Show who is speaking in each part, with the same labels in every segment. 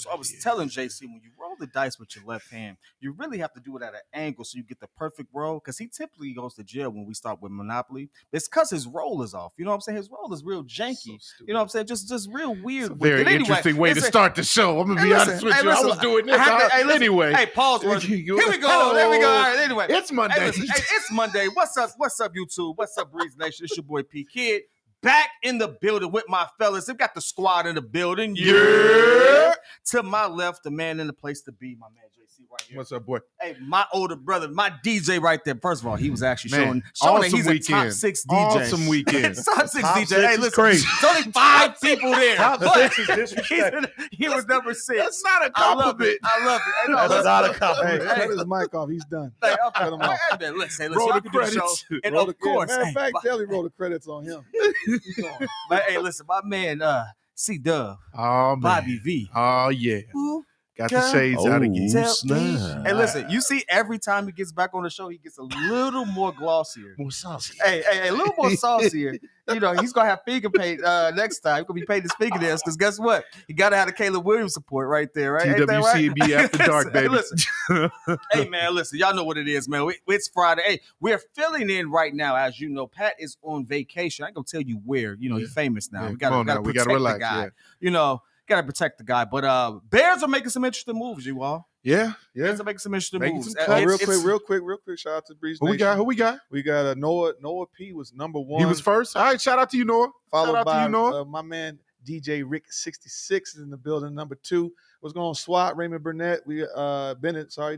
Speaker 1: So I was telling JC, when you roll the dice with your left hand, you really have to do it at an angle so you get the perfect roll. Because he typically goes to jail when we start with Monopoly. It's because his roll is off. You know what I'm saying? His roll is real janky. You know what I'm saying? Just real weird.
Speaker 2: It's a very interesting way to start the show. I'm gonna be honest with you. I was doing this anyway.
Speaker 1: Hey, pause. Here we go. There we go. All right, anyway,
Speaker 2: it's Monday.
Speaker 1: Hey, it's Monday. What's up? What's up, YouTube? What's up, Breeze Nation? It's your boy P Kid. Back in the building with my fellas. They've got the squad in the building. Yeah. To my left, the man in the place to be, my man JC right here.
Speaker 2: What's up, boy?
Speaker 1: Hey, my older brother, my DJ right there. First of all, he was actually showing
Speaker 2: awesome
Speaker 1: that he's
Speaker 2: weekend.
Speaker 1: a top 6 DJ.
Speaker 2: Awesome weekend.
Speaker 1: Top 6 DJ. Hey, listen, crazy. There's only 5 people there.
Speaker 3: Top 6 is disrespectful.
Speaker 1: He was number 6.
Speaker 2: That's not a compliment.
Speaker 1: I love it.
Speaker 3: That's not a compliment.
Speaker 4: Hey, cut his mic off. He's done.
Speaker 1: Hey,
Speaker 4: Cut him off.
Speaker 1: Listen,
Speaker 2: roll
Speaker 1: y'all
Speaker 2: the
Speaker 1: can do the show.
Speaker 2: credits.
Speaker 1: And
Speaker 4: Roll
Speaker 1: of course,
Speaker 4: matter of
Speaker 1: hey,
Speaker 4: fact, Kelly roll the credits on him.
Speaker 1: but hey, listen, my man, C Dub,
Speaker 2: Oh, man.
Speaker 1: Bobby V.
Speaker 2: Oh, yeah.
Speaker 1: Who
Speaker 2: Got the shades out again.
Speaker 1: Hey, listen, you see, every time he gets back on the show, he gets a little more glossier.
Speaker 2: More saucy.
Speaker 1: Hey, a little more saucier. You know, he's going to have finger paint next time. He's going to be painting his fingernails because guess what? He got to have the Caleb Williams support right there, right?
Speaker 2: TWCB after dark, baby.
Speaker 1: Listen. Hey, man, listen. Y'all know what it is, man. It's Friday. Hey, we're filling in right now. As you know, Pat is on vacation. I ain't going to tell you where. You know, he's famous now.
Speaker 2: Yeah,
Speaker 1: we got to protect
Speaker 2: relax,
Speaker 1: the guy.
Speaker 2: yeah.
Speaker 1: You know, got to protect the guy. But Bears are making some interesting moves, you all.
Speaker 2: Yeah.
Speaker 1: Bears are making some interesting
Speaker 2: Making
Speaker 1: moves.
Speaker 2: some
Speaker 4: real quick. Shout out to Breeze
Speaker 2: Who
Speaker 4: Nation.
Speaker 2: we got?
Speaker 4: We got Noah P was number 1.
Speaker 2: He was first. All right, shout out to you, Noah.
Speaker 4: Followed
Speaker 2: Shout out
Speaker 4: by
Speaker 2: to you, Noah.
Speaker 4: my man DJ Rick 66 is in the building. Number 2. What's going on? SWAT, Raymond Burnett.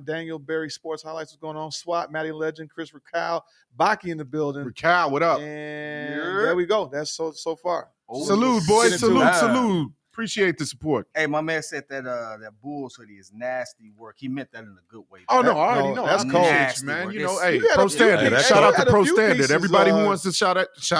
Speaker 4: Daniel Berry Sports Highlights. What's going on? SWAT, Matty Legend, Chris Racal, Baki in the building.
Speaker 2: Racal, what up?
Speaker 4: And there we go. That's so far.
Speaker 2: Salute, boys. Salute. Appreciate the support.
Speaker 1: Hey, my man said that Bulls hoodie is nasty work. He meant that in a good way.
Speaker 2: Oh, no, I already know.
Speaker 4: That's
Speaker 2: I
Speaker 4: cold,
Speaker 2: appreciate you, man. You know, hey,
Speaker 4: You got
Speaker 2: Pro
Speaker 4: a few
Speaker 2: Standard.
Speaker 3: pieces.
Speaker 2: Shout out
Speaker 4: You
Speaker 2: to
Speaker 4: got a
Speaker 2: Pro
Speaker 4: few
Speaker 2: Standard.
Speaker 4: pieces,
Speaker 2: Everybody who wants to shout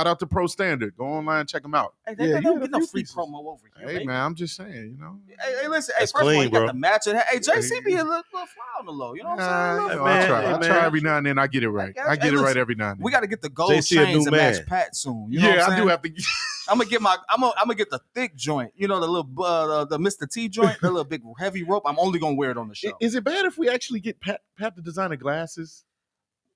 Speaker 2: out to Pro Standard. Go online, check them out.
Speaker 1: Hey,
Speaker 4: Yeah,
Speaker 1: they
Speaker 4: you
Speaker 1: don't
Speaker 4: got
Speaker 1: get
Speaker 4: a
Speaker 1: no
Speaker 4: few
Speaker 1: free
Speaker 4: pieces.
Speaker 1: promo over here.
Speaker 2: Hey,
Speaker 1: baby.
Speaker 2: man, I'm just saying, you know.
Speaker 1: Hey, listen. Hey,
Speaker 3: That's
Speaker 1: first of all,
Speaker 3: clean,
Speaker 1: you got
Speaker 3: bro.
Speaker 1: the match. Hey, JC be a little fly on the low. You know what I'm saying?
Speaker 2: I
Speaker 3: man,
Speaker 2: try every now and then. I get it right. I get it right every now and then.
Speaker 1: We got to get the gold
Speaker 3: JC a
Speaker 1: chains
Speaker 3: new
Speaker 1: and match
Speaker 3: man.
Speaker 1: Pat soon. You know what I'm
Speaker 2: I do
Speaker 1: saying?
Speaker 2: have to.
Speaker 1: I'm gonna get the thick joint. You know, the little the Mr. T joint, the little big heavy rope. I'm only gonna wear it on the show.
Speaker 2: Is it bad if we actually get Pat to design the glasses?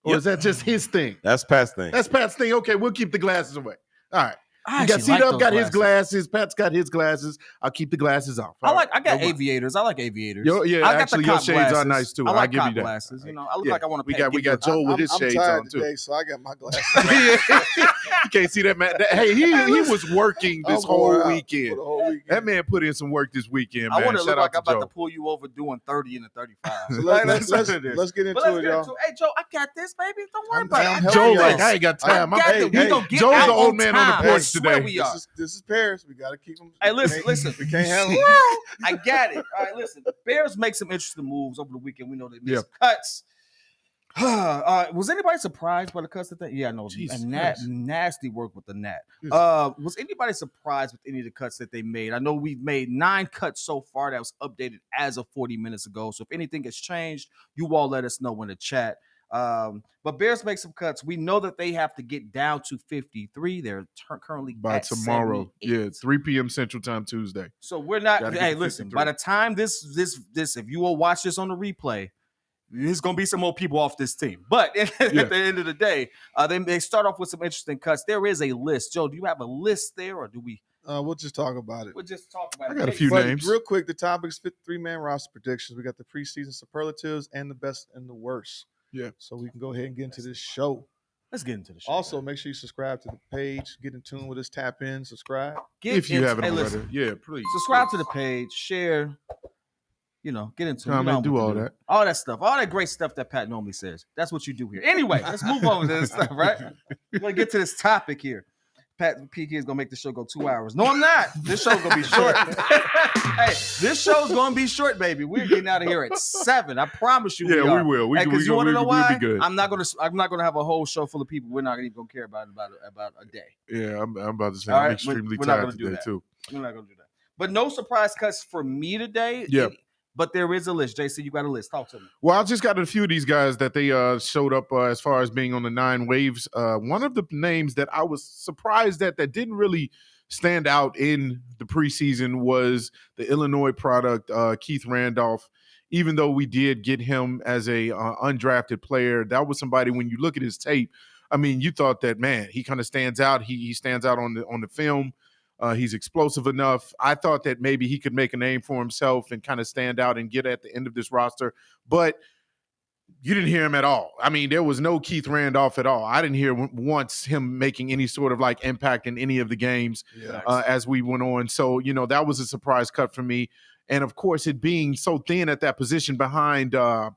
Speaker 2: Or is that just his thing?
Speaker 3: That's Pat's thing.
Speaker 2: That's Pat's thing. Okay, we'll keep the glasses away. All right.
Speaker 1: I
Speaker 2: You got
Speaker 1: actually like
Speaker 2: C-Dub
Speaker 1: those
Speaker 2: got his glasses. Pat's got his glasses. I'll keep the glasses off.
Speaker 1: I got
Speaker 2: Don't worry.
Speaker 1: aviators. I like aviators.
Speaker 2: Yeah,
Speaker 1: I got
Speaker 2: actually,
Speaker 1: the
Speaker 2: your
Speaker 1: cop
Speaker 2: shades are
Speaker 1: glasses.
Speaker 2: nice too.
Speaker 1: I like
Speaker 2: I'll give
Speaker 1: cop
Speaker 2: you that.
Speaker 1: glasses. You know, I look
Speaker 2: Yeah.
Speaker 1: like I want to.
Speaker 2: We got Joe with his shades
Speaker 4: tired
Speaker 2: on too.
Speaker 4: today, so I got my glasses.
Speaker 2: You can't see that man. Hey, he was working this
Speaker 4: I'm wore
Speaker 2: whole
Speaker 4: out
Speaker 2: weekend.
Speaker 4: for the whole weekend.
Speaker 2: That man put in some work this weekend, man.
Speaker 1: I want to
Speaker 2: Shout
Speaker 1: look
Speaker 2: out
Speaker 1: like
Speaker 2: to
Speaker 1: I'm about
Speaker 2: Joe.
Speaker 1: to pull you over doing 30 and a 35.
Speaker 4: So
Speaker 1: Like,
Speaker 4: let's
Speaker 1: that's what it is.
Speaker 4: get into
Speaker 1: But let's
Speaker 4: it,
Speaker 1: get
Speaker 4: y'all.
Speaker 1: into it. Hey, Joe, I got this, baby. Don't worry
Speaker 4: I'm
Speaker 1: about it.
Speaker 4: helping
Speaker 2: Joe,
Speaker 4: y'all.
Speaker 2: like, I ain't got time.
Speaker 1: I got it. We gonna get
Speaker 2: Joe's
Speaker 1: out
Speaker 2: the old
Speaker 1: on
Speaker 2: man on the
Speaker 1: time.
Speaker 2: porch
Speaker 1: I swear
Speaker 2: today.
Speaker 1: we are.
Speaker 4: This is Paris. We got to keep them.
Speaker 1: Hey, listen.
Speaker 4: We can't have them.
Speaker 1: I got it. All right, listen. The Bears make some interesting moves over the weekend. We know they made
Speaker 2: Yeah.
Speaker 1: some cuts. Was anybody surprised by the cuts that they? Yeah, no,
Speaker 2: Jesus
Speaker 1: nasty work with the Nat.
Speaker 2: Yes.
Speaker 1: Was anybody surprised with any of the cuts that they made? I know we've made 9 cuts so far. That was updated as of 40 minutes ago. So if anything has changed, you all let us know in the chat. But Bears make some cuts. We know that they have to get down to 53. They're currently
Speaker 2: By
Speaker 1: at
Speaker 2: tomorrow.
Speaker 1: 78.
Speaker 2: Yeah, 3 p.m. Central Time Tuesday.
Speaker 1: So we're not.
Speaker 2: Gotta get
Speaker 1: Hey,
Speaker 2: to
Speaker 1: listen.
Speaker 2: 53.
Speaker 1: By the time this, if you will watch this on the replay, there's gonna be some more people off this team. But at the end of the day, they start off with some interesting cuts. There is a list. Joe, do you have a list there, or do we?
Speaker 4: We'll just talk about it.
Speaker 1: We'll just talk about
Speaker 2: I
Speaker 1: it.
Speaker 2: got a few
Speaker 4: But
Speaker 2: names.
Speaker 4: real quick, the topics: 3-man roster predictions. We got the preseason superlatives and the best and the worst.
Speaker 2: Yeah.
Speaker 4: So we can go ahead and get into this show.
Speaker 1: Let's get into the show.
Speaker 4: Also, make sure you subscribe to the page. Get in tune with us. Tap in. Subscribe.
Speaker 2: If you haven't already.
Speaker 1: listen,
Speaker 2: Yeah, please.
Speaker 1: subscribe to the page, share. You know, get into it.
Speaker 2: Comment,
Speaker 1: You know
Speaker 2: do
Speaker 1: what
Speaker 2: all
Speaker 1: to
Speaker 2: that.
Speaker 1: all that stuff, all that great stuff that Pat normally says. That's what you do here. Anyway, let's move on to this stuff, right? We're gonna get to this topic here. Pat PK is gonna make the show go 2 hours. No, I'm not. This show's gonna be short. Hey, this show's gonna be short, baby. We're getting out of here at 7. I promise you.
Speaker 2: Yeah,
Speaker 1: we are.
Speaker 2: we will.
Speaker 1: Because you want to know
Speaker 2: we'll
Speaker 1: why?
Speaker 2: be good.
Speaker 1: I'm not gonna have a whole show full of people. We're not even gonna care about a day.
Speaker 2: Yeah, I'm about to say
Speaker 1: All
Speaker 2: I'm
Speaker 1: right,
Speaker 2: extremely
Speaker 1: we're not
Speaker 2: tired
Speaker 1: gonna do
Speaker 2: today
Speaker 1: that.
Speaker 2: too.
Speaker 1: We're not gonna do that. But no surprise cuts for me today.
Speaker 2: Yeah.
Speaker 1: But there is a list. JC, you got a list. Talk to me.
Speaker 2: Well, I just got a few of these guys that they showed up as far as being on the 9 waves. One of the names that I was surprised at that didn't really standout in the preseason was the Illinois product, Keith Randolph. Even though we did get him as a undrafted player, that was somebody, when you look at his tape, I mean, you thought that, man, he kind of stands out. He stands out on the film. He's explosive enough. I thought that maybe he could make a name for himself and kind of stand out and get at the end of this roster. But you didn't hear him at all. I mean, there was no Keith Randolph at all. I didn't hear once him making any sort of like impact in any of the games as we went on. So, that was a surprise cut for me. And of course, it being so thin at that position behind your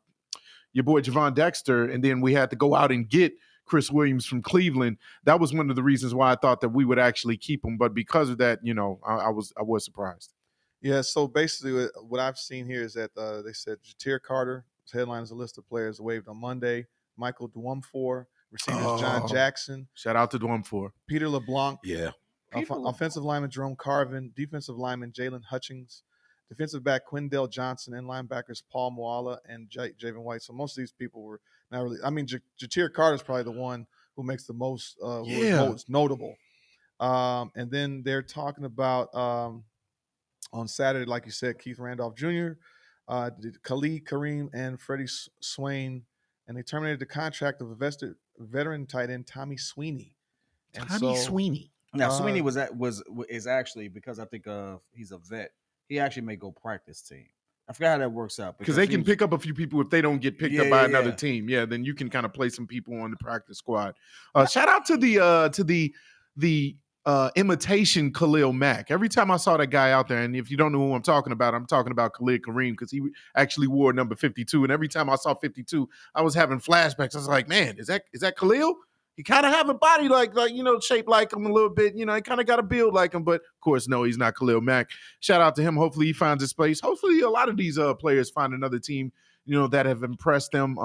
Speaker 2: boy Javon Dexter, and then we had to go out and get Chris Williams from Cleveland. That was one of the reasons why I thought that we would actually keep him. But because of that, I was surprised.
Speaker 4: Yeah, so basically what I've seen here is that they said Ja'Tyre Carter headlines a list of players waived on Monday. Michael Dwumfor, receivers John Jackson.
Speaker 2: Shout out to Dwumfor.
Speaker 4: Peter LeBlanc.
Speaker 3: Yeah.
Speaker 4: Offensive lineman Jerome Carvin. Defensive lineman Jalen Hutchings. Defensive back Quindell Johnson. And linebackers Paul Moala and Javen White. So most of these people were not really – I mean, Ja'Tyre Carter is probably the one who makes the most most notable. And then they're talking about on Saturday, like you said, Keith Randolph Jr., Khalid Kareem, and Freddie Swain, and they terminated the contract of a veteran tight end Tommy Sweeney. And
Speaker 2: Sweeney.
Speaker 1: Now Sweeney is actually, because I think he's a vet. He actually may go practice team. I forgot how that works out
Speaker 2: because they can pick up a few people if they don't get picked up by another team. Yeah, then you can kind of play some people on the practice squad. Shout out to the imitation Khalil Mack. Every time I saw that guy out there, and if you don't know who I'm talking about Khalid Kareem, because he actually wore number 52. And every time I saw 52, I was having flashbacks. I was like, man, is that Khalil? He kind of have a body like shaped like him a little bit. He kind of got a build like him, but of course, no, he's not Khalil Mack. Shout out to him. Hopefully he finds his place. Hopefully a lot of these players find another team, that have impressed them.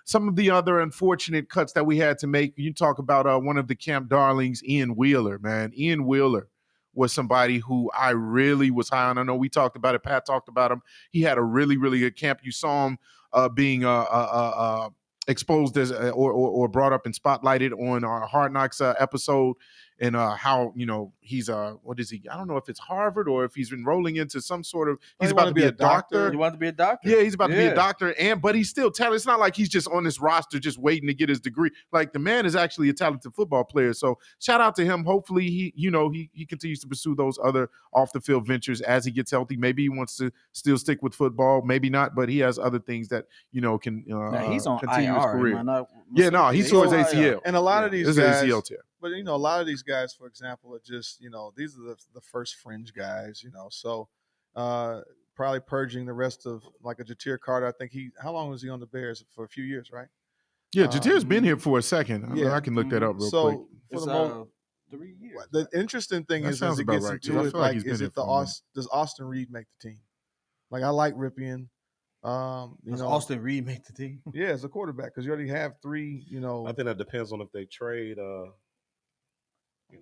Speaker 2: Some of the other unfortunate cuts that we had to make, you talk about one of the camp darlings, Ian Wheeler, man. Ian Wheeler was somebody who I really was high on. I know we talked about it. Pat talked about him. He had a really, really good camp. You saw him being exposed as or brought up and spotlighted on our Hard Knocks episode, and how he's what is he? I don't know if it's Harvard or if he's enrolling into some sort of. He's about to be a doctor.
Speaker 1: He wanted to be a doctor.
Speaker 2: Yeah, he's about to be a doctor, but he's still talented. It's not like he's just on this roster just waiting to get his degree. Like, the man is actually a talented football player. So shout out to him. Hopefully he continues to pursue those other off the field ventures as he gets healthy. Maybe he wants to still stick with football, maybe not, but he has other things that can
Speaker 1: he's on
Speaker 2: continue
Speaker 1: IR,
Speaker 2: his career.
Speaker 1: He
Speaker 2: tore his ACL.
Speaker 4: And a lot of these
Speaker 2: guys, ACL tear.
Speaker 4: But a lot of these guys, for example, are just these are the first fringe guys. So probably purging the rest of like a Ja'Tyre Carter. I think how long was he on the Bears? For a few years, right?
Speaker 2: Yeah, Ja'Tyre's been here for a second. I can look that up real quick.
Speaker 4: For the moment,
Speaker 1: 3 years.
Speaker 4: The interesting thing is as it gets into it, does Austin Reed make the team? Like, I like Ripien.
Speaker 1: Does Austin Reed make the team?
Speaker 4: Yeah, as a quarterback, because you already have three.
Speaker 3: I think that depends on if they trade.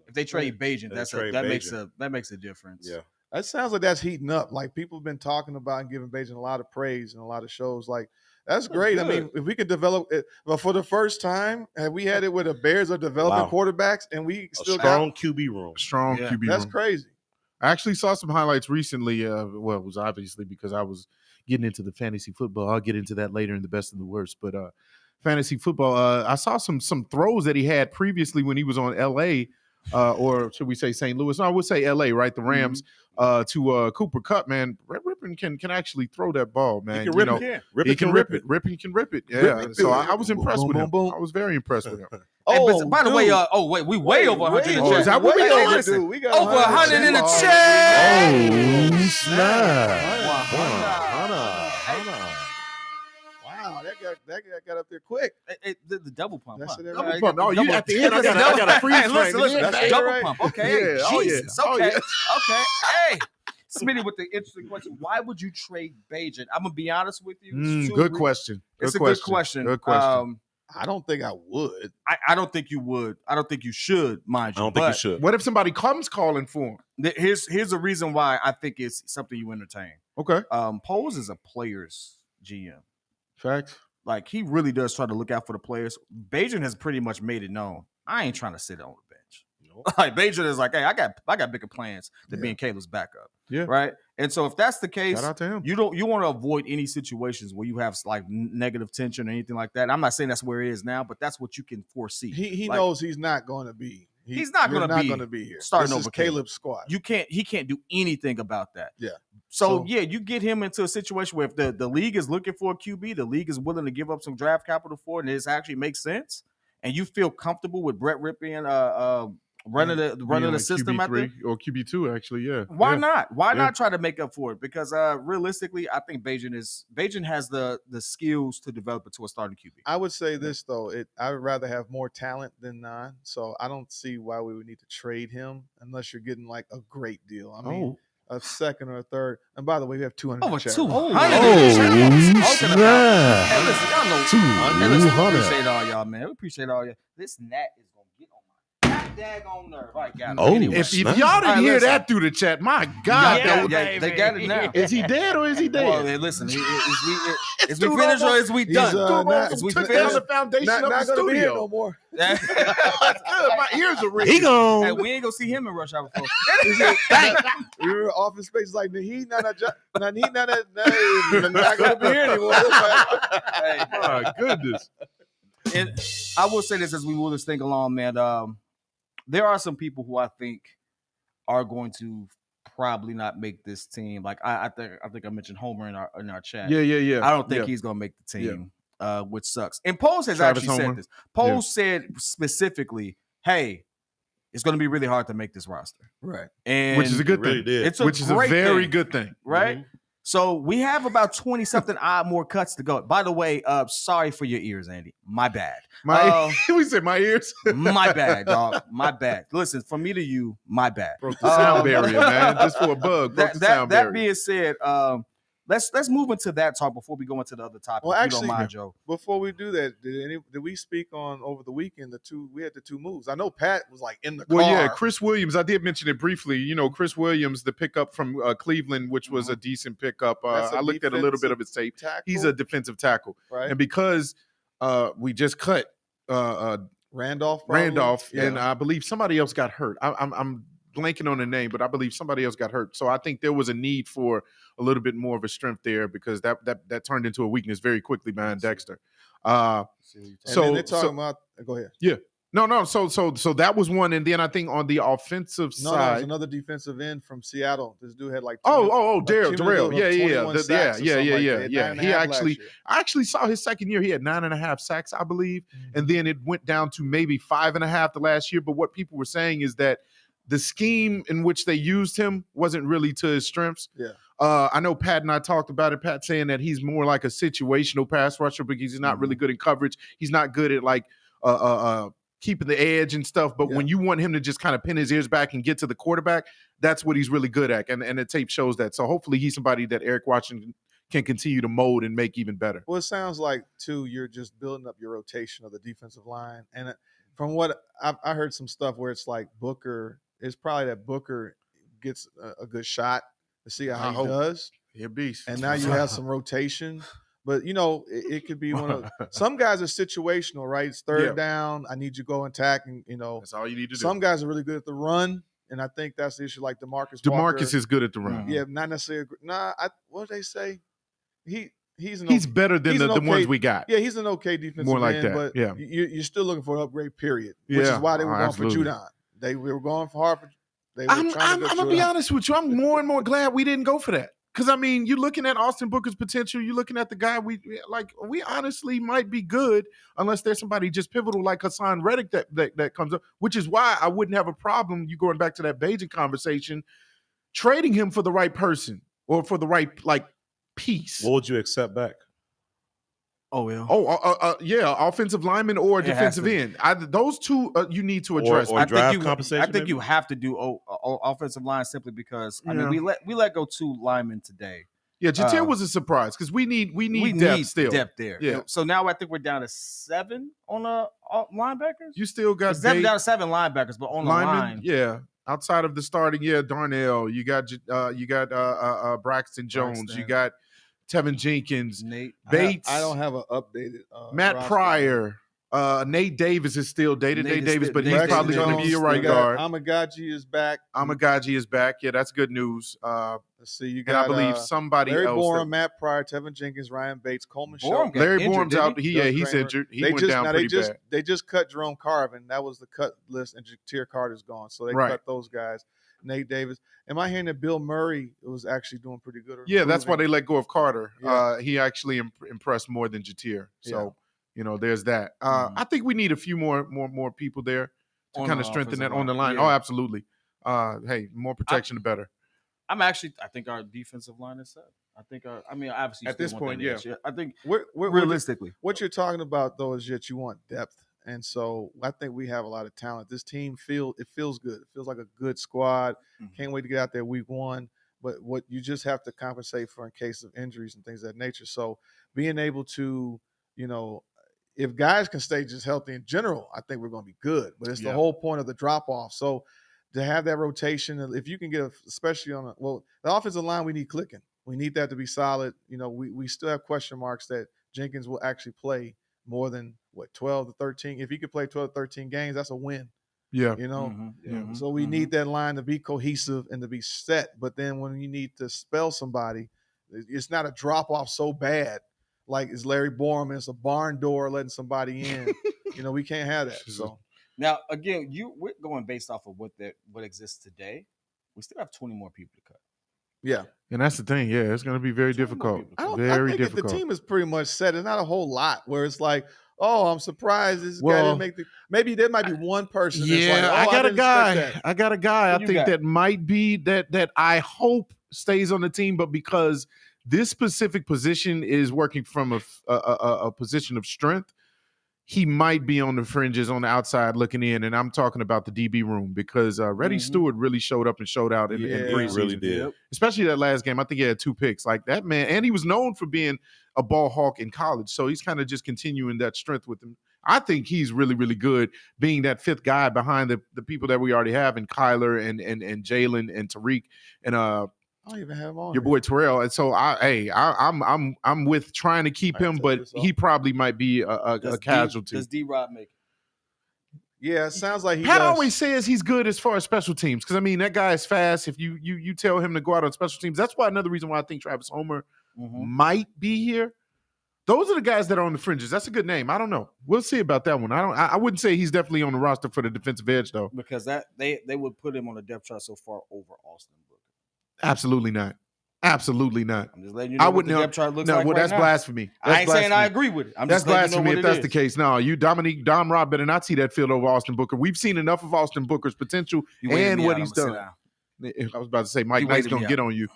Speaker 1: If they trade Bagent, that makes a difference.
Speaker 3: Yeah,
Speaker 4: that sounds like that's heating up. Like, people have been talking about and giving Bagent a lot of praise in a lot of shows. Like, that's great.
Speaker 3: Good.
Speaker 4: I mean, if we could develop it, but for the first time, have we had it where the Bears are developing quarterbacks and we still
Speaker 3: got QB room?
Speaker 2: Strong QB room.
Speaker 4: That's crazy.
Speaker 2: I actually saw some highlights recently. It was obviously because I was getting into the fantasy football. I'll get into that later in the best and the worst. But fantasy football, I saw some throws that he had previously when he was on LA, or should we say St. Louis? No, I would say LA, right? The Rams to Cooper Kupp, man. Ripien can actually throw that ball, man.
Speaker 3: He can rip it.
Speaker 2: Ripien can rip it. Yeah. So I was impressed with him. I was very impressed with him.
Speaker 1: By the way, we way over 100 in the chat.
Speaker 2: Is that what we got?
Speaker 1: Listen, we got over 100 in the chat.
Speaker 2: Oh, snap.
Speaker 4: Wow, that got up there quick.
Speaker 1: The double pump.
Speaker 4: That's it,
Speaker 2: Double pump. No, you at the end. I got a freeze frame.
Speaker 1: Listen. Double pump. Okay.
Speaker 2: Yeah.
Speaker 1: Jesus. Okay. Okay. Hey. Smitty with the interesting question. Why would you trade Bagent? I'm going to be honest with you.
Speaker 2: Good question.
Speaker 1: It's a good question.
Speaker 2: Good question.
Speaker 4: I don't think I would.
Speaker 1: I don't think you would. I don't think you should, mind you.
Speaker 3: I don't think you should.
Speaker 2: What if somebody comes calling for him?
Speaker 1: Here's a reason why I think it's something you entertain.
Speaker 2: Okay.
Speaker 1: Poles is a player's GM.
Speaker 2: Facts.
Speaker 1: Like, he really does try to look out for the players. Bagent has pretty much made it known. I ain't trying to sit on the bench. Like Bajan is like, hey, I got bigger plans than being Caleb's backup.
Speaker 2: Yeah.
Speaker 1: Right. And so if that's the case,
Speaker 2: Shout out to him.
Speaker 1: you want to avoid any situations where you have like negative tension or anything like that. And I'm not saying that's where it is now, but that's what you can foresee.
Speaker 4: He
Speaker 1: Like,
Speaker 4: knows he's not going to be.
Speaker 1: He's not
Speaker 4: you're
Speaker 1: gonna
Speaker 4: going to be here.
Speaker 1: starting
Speaker 4: This is
Speaker 1: over Caleb.
Speaker 4: Caleb's squad.
Speaker 1: He can't do anything about that.
Speaker 4: Yeah.
Speaker 1: So yeah, you get him into a situation where if the league is looking for a QB, the league is willing to give up some draft capital for it, and it actually makes sense, and you feel comfortable with Brett Rippon running the system out there.
Speaker 2: QB3 or QB2 actually, yeah.
Speaker 1: Why
Speaker 2: Yeah.
Speaker 1: not? Why
Speaker 2: Yeah.
Speaker 1: not try to make up for it? Because realistically, I think Bajan has the skills to develop it to a starting QB.
Speaker 4: I would say this though, I would rather have more talent than none. So I don't see why we would need to trade him unless you're getting like a great deal. I mean, a second or a third. And by the way, we have 200.
Speaker 1: Over
Speaker 4: in chat.
Speaker 1: 200.
Speaker 5: snap.
Speaker 1: Hey, listen, y'all know. Hey, listen, we
Speaker 5: 200.
Speaker 1: appreciate all y'all, man. We appreciate all y'all. This gnat is gonna get on my daggone nerve. All right, guys.
Speaker 5: Oh,
Speaker 1: Anyway.
Speaker 2: If
Speaker 5: Snap.
Speaker 2: y'all
Speaker 1: All
Speaker 2: didn't
Speaker 1: right,
Speaker 2: hear
Speaker 1: listen.
Speaker 2: that through the chat, my God,
Speaker 1: Yeah,
Speaker 2: that-
Speaker 1: they got it now.
Speaker 2: is he dead or is he dead?
Speaker 1: Well, hey, listen, is we
Speaker 2: Dude,
Speaker 1: finish or
Speaker 2: almost-
Speaker 1: is we
Speaker 4: He's,
Speaker 1: done?
Speaker 4: not-
Speaker 1: Is we
Speaker 2: took
Speaker 1: finished?
Speaker 2: down the foundation
Speaker 4: Not
Speaker 2: of the
Speaker 4: going to be here
Speaker 2: studio.
Speaker 4: no more.
Speaker 2: That's good. My ears are ringing.
Speaker 5: He gone.
Speaker 1: Hey, we ain't gonna see him in Rush Hour 4.
Speaker 4: Your office space is like, he not going to be here anymore.
Speaker 1: Hey,
Speaker 2: My goodness.
Speaker 1: and I will say this as we move this thing along, man. There are some people who I think are going to probably not make this team. Like I think I mentioned Homer in our chat.
Speaker 2: Yeah.
Speaker 1: I don't think
Speaker 2: Yeah.
Speaker 1: he's gonna make the team, which sucks. And Pose has
Speaker 2: Travis
Speaker 1: actually
Speaker 2: Homer.
Speaker 1: said this. Pose said specifically, "Hey, it's gonna be really hard to make this roster."
Speaker 4: Right.
Speaker 1: And
Speaker 2: Which is a good
Speaker 3: Really
Speaker 2: thing.
Speaker 3: did.
Speaker 1: it's a
Speaker 2: Which is a
Speaker 1: great
Speaker 2: very
Speaker 1: thing,
Speaker 2: good thing.
Speaker 1: right?
Speaker 3: Mhm.
Speaker 1: So we have about 20 something odd more cuts to go. By the way, sorry for your ears, Andy. My bad.
Speaker 2: My we said my ears.
Speaker 1: My bad, dog. My bad. Listen, from me to you, my bad.
Speaker 2: Broke the sound barrier, man. Just for a bug. Broke the sound
Speaker 1: That
Speaker 2: barrier.
Speaker 1: being said, let's move into that talk before we go into the other topic.
Speaker 4: Well,
Speaker 1: if you
Speaker 4: actually,
Speaker 1: don't mind, Joe.
Speaker 4: Before we do that, did we speak on over the weekend we had the two moves? I know Pat was like in the car.
Speaker 2: Well, yeah, Chris Williams. I did mention it briefly. You know, Chris Williams, the pickup from Cleveland, which was a decent pickup.
Speaker 4: That's a
Speaker 2: I looked at a little bit
Speaker 4: defensive
Speaker 2: of his tape.
Speaker 4: tackle,
Speaker 2: He's a defensive tackle,
Speaker 4: right.
Speaker 2: and because we just cut
Speaker 4: Randolph, probably?
Speaker 2: Randolph,
Speaker 4: Yeah.
Speaker 2: and I believe somebody else got hurt. I'm blanking on the name, but I believe somebody else got hurt. So I think there was a need for a little bit more of a strength there because that turned into a weakness very quickly behind Dexter.
Speaker 4: And
Speaker 2: So-
Speaker 4: then they're talking
Speaker 2: so-
Speaker 4: about. Go ahead.
Speaker 2: No. So that was one, and then I think on the offensive
Speaker 4: No, it's
Speaker 2: side.
Speaker 4: another defensive end from Seattle. This dude had like
Speaker 2: Darrell.
Speaker 4: cumulative
Speaker 2: Yeah,
Speaker 4: of
Speaker 2: yeah,
Speaker 4: 21 sacks or
Speaker 2: yeah,
Speaker 4: something like that.
Speaker 2: yeah.
Speaker 4: He had 9.5
Speaker 2: He
Speaker 4: last
Speaker 2: actually,
Speaker 4: year.
Speaker 2: I actually saw his second year. He had 9.5 sacks, I believe, and then it went down to maybe 5.5 the last year. But what people were saying is that the scheme in which they used him wasn't really to his strengths.
Speaker 4: Yeah.
Speaker 2: I know Pat and I talked about it. Pat saying that he's more like a situational pass rusher because he's not really good in coverage. He's not good at like keeping the edge and stuff. But
Speaker 4: Yeah.
Speaker 2: when you want him to just kind of pin his ears back and get to the quarterback, that's what he's really good at. And the tape shows that. So hopefully he's somebody that Eric Washington can continue to mold and make even better.
Speaker 4: Well, it sounds like too you're just building up your rotation of the defensive line, and from what I heard some stuff where it's like Booker. It's probably that Booker gets a good shot to see
Speaker 2: I
Speaker 4: how he
Speaker 2: hope.
Speaker 4: does,
Speaker 2: He a beast.
Speaker 4: and now you have some rotation. But it could be one of some guys are situational, right? It's third
Speaker 2: Yeah.
Speaker 4: down. I need you to go attack, and
Speaker 2: That's all you need to do.
Speaker 4: some guys are really good at the run, and I think that's the issue. Like DeMarcus Walker.
Speaker 2: DeMarcus is good at the run.
Speaker 4: Yeah, not necessarily. What do they say? He's
Speaker 2: He's better than
Speaker 4: he's
Speaker 2: the
Speaker 4: an
Speaker 2: ones
Speaker 4: okay-
Speaker 2: we got.
Speaker 4: Yeah, he's an okay defensive
Speaker 2: More like
Speaker 4: end,
Speaker 2: that,
Speaker 4: but
Speaker 2: yeah.
Speaker 4: you're still looking for an upgrade. Period. Which
Speaker 2: Yeah,
Speaker 4: is why they were going
Speaker 2: absolutely.
Speaker 4: for Judon. They were going for Harvard. They were
Speaker 2: I'm
Speaker 4: trying to go
Speaker 2: gonna be
Speaker 4: Judon.
Speaker 2: honest with you. I'm more and more glad we didn't go for that. Because I mean, you're looking at Austin Booker's potential. You're looking at the guy we honestly might be good unless there's somebody just pivotal like Hassan Reddick that comes up. Which is why I wouldn't have a problem. You going back to that Bajan conversation, trading him for the right person or for the right piece.
Speaker 3: What would you accept back?
Speaker 1: Oh well.
Speaker 2: Yeah, offensive lineman or
Speaker 1: It has
Speaker 2: defensive
Speaker 1: to be.
Speaker 2: end. Those two you need to address.
Speaker 3: Or
Speaker 1: I
Speaker 3: draft
Speaker 1: think
Speaker 3: compensation,
Speaker 1: I think
Speaker 3: maybe?
Speaker 1: you have to do offensive line simply because I
Speaker 2: Yeah.
Speaker 1: mean we let go 2 linemen today.
Speaker 2: Yeah, Jatir
Speaker 1: Uh,
Speaker 2: was a surprise because we need depth still.
Speaker 1: depth there.
Speaker 2: Yeah.
Speaker 1: So now I think we're down to 7 on linebackers.
Speaker 2: You still got
Speaker 1: It's definitely
Speaker 2: Bate,
Speaker 1: down to 7 linebackers, but on the
Speaker 2: linemen.
Speaker 1: line,
Speaker 2: Yeah, outside of the starting, Darnell. You got Braxton Jones. You
Speaker 1: Braxton.
Speaker 2: got Tevin Jenkins,
Speaker 1: Nate.
Speaker 2: Bates.
Speaker 4: I don't have an updated
Speaker 2: Matt
Speaker 4: roster.
Speaker 2: Pryor. Nate Davis is still day-to-day
Speaker 1: Nate is
Speaker 2: Davis,
Speaker 1: still-
Speaker 2: but he's
Speaker 1: Braxton
Speaker 2: probably going to
Speaker 1: Jones
Speaker 2: be a
Speaker 1: still
Speaker 2: right
Speaker 1: got-
Speaker 2: guard.
Speaker 4: Amagaji is back.
Speaker 2: Amagaji is back. Yeah, that's good news.
Speaker 4: Let's see. You
Speaker 2: And I
Speaker 4: got
Speaker 2: believe somebody
Speaker 4: Larry
Speaker 2: else.
Speaker 4: Borum, Matt Pryor, Tevin Jenkins, Ryan Bates, Coleman
Speaker 1: Borum
Speaker 4: Shelton.
Speaker 1: got
Speaker 2: Larry
Speaker 1: injured,
Speaker 2: Borum's
Speaker 1: didn't
Speaker 2: out.
Speaker 1: he?
Speaker 2: He's
Speaker 4: Kramer.
Speaker 2: injured. He went down pretty bad.
Speaker 4: They just cut Jerome Carvin. That was the cut list, and Ja'Tyre Carter's gone. So they
Speaker 2: Right.
Speaker 4: cut those guys. Nate Davis. Am I hearing that Bill Murray was actually doing pretty good? or
Speaker 2: Yeah, that's why
Speaker 4: improving?
Speaker 2: they let go of Carter.
Speaker 4: Yeah.
Speaker 2: He actually impressed more than Ja'Tyre. So, there's that.
Speaker 1: Mhm.
Speaker 2: I think we need a few more people there to
Speaker 1: On
Speaker 2: kind
Speaker 1: the
Speaker 2: of strengthen that
Speaker 1: offensive
Speaker 2: on the
Speaker 1: line,
Speaker 2: line.
Speaker 1: yeah.
Speaker 2: Oh, absolutely. Hey, more protection, the better.
Speaker 1: I think our defensive line is set. Obviously you
Speaker 2: At
Speaker 1: still
Speaker 2: this
Speaker 1: want
Speaker 2: point,
Speaker 1: that edge. I think
Speaker 4: We're
Speaker 1: realistically.
Speaker 4: what you're talking about though is that you want depth, and so I think we have a lot of talent. This team feels good. It feels like a good squad.
Speaker 1: Mhm.
Speaker 4: Can't wait to get out there week one. But what you just have to compensate for in case of injuries and things of that nature. So being able to, if guys can stay just healthy in general, I think we're going to be good. But it's the
Speaker 2: Yeah.
Speaker 4: whole point of the drop off. So to have that rotation, if you can get, especially on the offensive line, we need clicking. We need that to be solid. We still have question marks that Jenkins will actually play more than 12 to 13. If he could play 12 to 13 games, that's a win.
Speaker 2: Yeah.
Speaker 1: Mhm, mhm,
Speaker 4: So we
Speaker 1: mhm.
Speaker 4: need that line to be cohesive and to be set. But then when you need to spell somebody, it's not a drop off so bad like it's Larry Borum and it's a barn door letting somebody in. We can't have that. So
Speaker 1: Now again, we're going based off of what exists today. We still have 20 more people to cut.
Speaker 4: yeah,
Speaker 2: And that's the thing. Yeah, it's going to be very
Speaker 1: 20 more
Speaker 2: difficult.
Speaker 1: people.
Speaker 4: I
Speaker 2: Very
Speaker 4: think if
Speaker 2: difficult.
Speaker 4: the team is pretty much set. It's not a whole lot where it's like, oh, I'm surprised this guy
Speaker 2: Well,
Speaker 4: didn't make the. Maybe there might be one person. That's like,
Speaker 2: Yeah,
Speaker 4: oh,
Speaker 2: I got a
Speaker 4: didn't
Speaker 2: guy.
Speaker 4: expect that.
Speaker 2: I got a guy.
Speaker 1: Who
Speaker 2: I
Speaker 1: you
Speaker 2: think
Speaker 1: got?
Speaker 2: that might be that I hope stays on the team, but because this specific position is working from a position of strength, he might be on the fringes on the outside looking in. And I'm talking about the DB room because Reddy
Speaker 1: Mhm.
Speaker 2: Stewart really showed up and showed out in
Speaker 4: Yeah,
Speaker 3: He
Speaker 2: preseason.
Speaker 3: really did.
Speaker 2: Especially that last game. I think he had 2 picks. Like that man, and he was known for being a ball hawk in college. So he's kind of just continuing that strength with him. I think he's really, really good being that fifth guy behind the people that we already have in Kyler and Jalen and Tariq and
Speaker 4: I don't even have him on.
Speaker 2: your
Speaker 4: here.
Speaker 2: boy Terrell. And so I'm with trying to keep
Speaker 4: I can
Speaker 2: him,
Speaker 4: take
Speaker 2: but
Speaker 4: this off.
Speaker 2: he probably might be a casualty.
Speaker 1: Does D-Rod make it?
Speaker 4: Yeah, it sounds like he
Speaker 2: Pat
Speaker 4: does.
Speaker 2: always says he's good as far as special teams because that guy is fast. If you tell him to go out on special teams, that's why another reason why I think Travis Homer
Speaker 1: Mhm.
Speaker 2: might be here. Those are the guys that are on the fringes. That's a good name. I don't know. We'll see about that one. I wouldn't say he's definitely on the roster for the defensive edge though.
Speaker 1: Because they would put him on the depth chart so far over Austin Booker.
Speaker 2: Absolutely not. Absolutely not.
Speaker 1: I'm just letting you
Speaker 2: I
Speaker 1: know what
Speaker 2: wouldn't
Speaker 1: the
Speaker 2: know.
Speaker 1: depth chart looks
Speaker 2: No,
Speaker 1: like
Speaker 2: well,
Speaker 1: right
Speaker 2: that's
Speaker 1: now.
Speaker 2: blasphemy. That's
Speaker 1: I ain't saying I
Speaker 2: blasphemy.
Speaker 1: agree with it. I'm
Speaker 2: That's
Speaker 1: just letting you
Speaker 2: blasphemy
Speaker 1: know
Speaker 2: if
Speaker 1: what
Speaker 2: that's
Speaker 1: it
Speaker 2: the
Speaker 1: is.
Speaker 2: case. No, you Dom Rob better not see that field over Austin Booker. We've seen enough of Austin Booker's potential
Speaker 1: You waited
Speaker 2: and
Speaker 1: me
Speaker 2: what
Speaker 1: out,
Speaker 2: he's
Speaker 1: I'ma
Speaker 2: done.
Speaker 1: sit down.
Speaker 2: I was about to say Mike
Speaker 1: You
Speaker 2: Knight's
Speaker 1: waited
Speaker 2: gonna
Speaker 1: me
Speaker 2: get
Speaker 1: out.
Speaker 2: on you.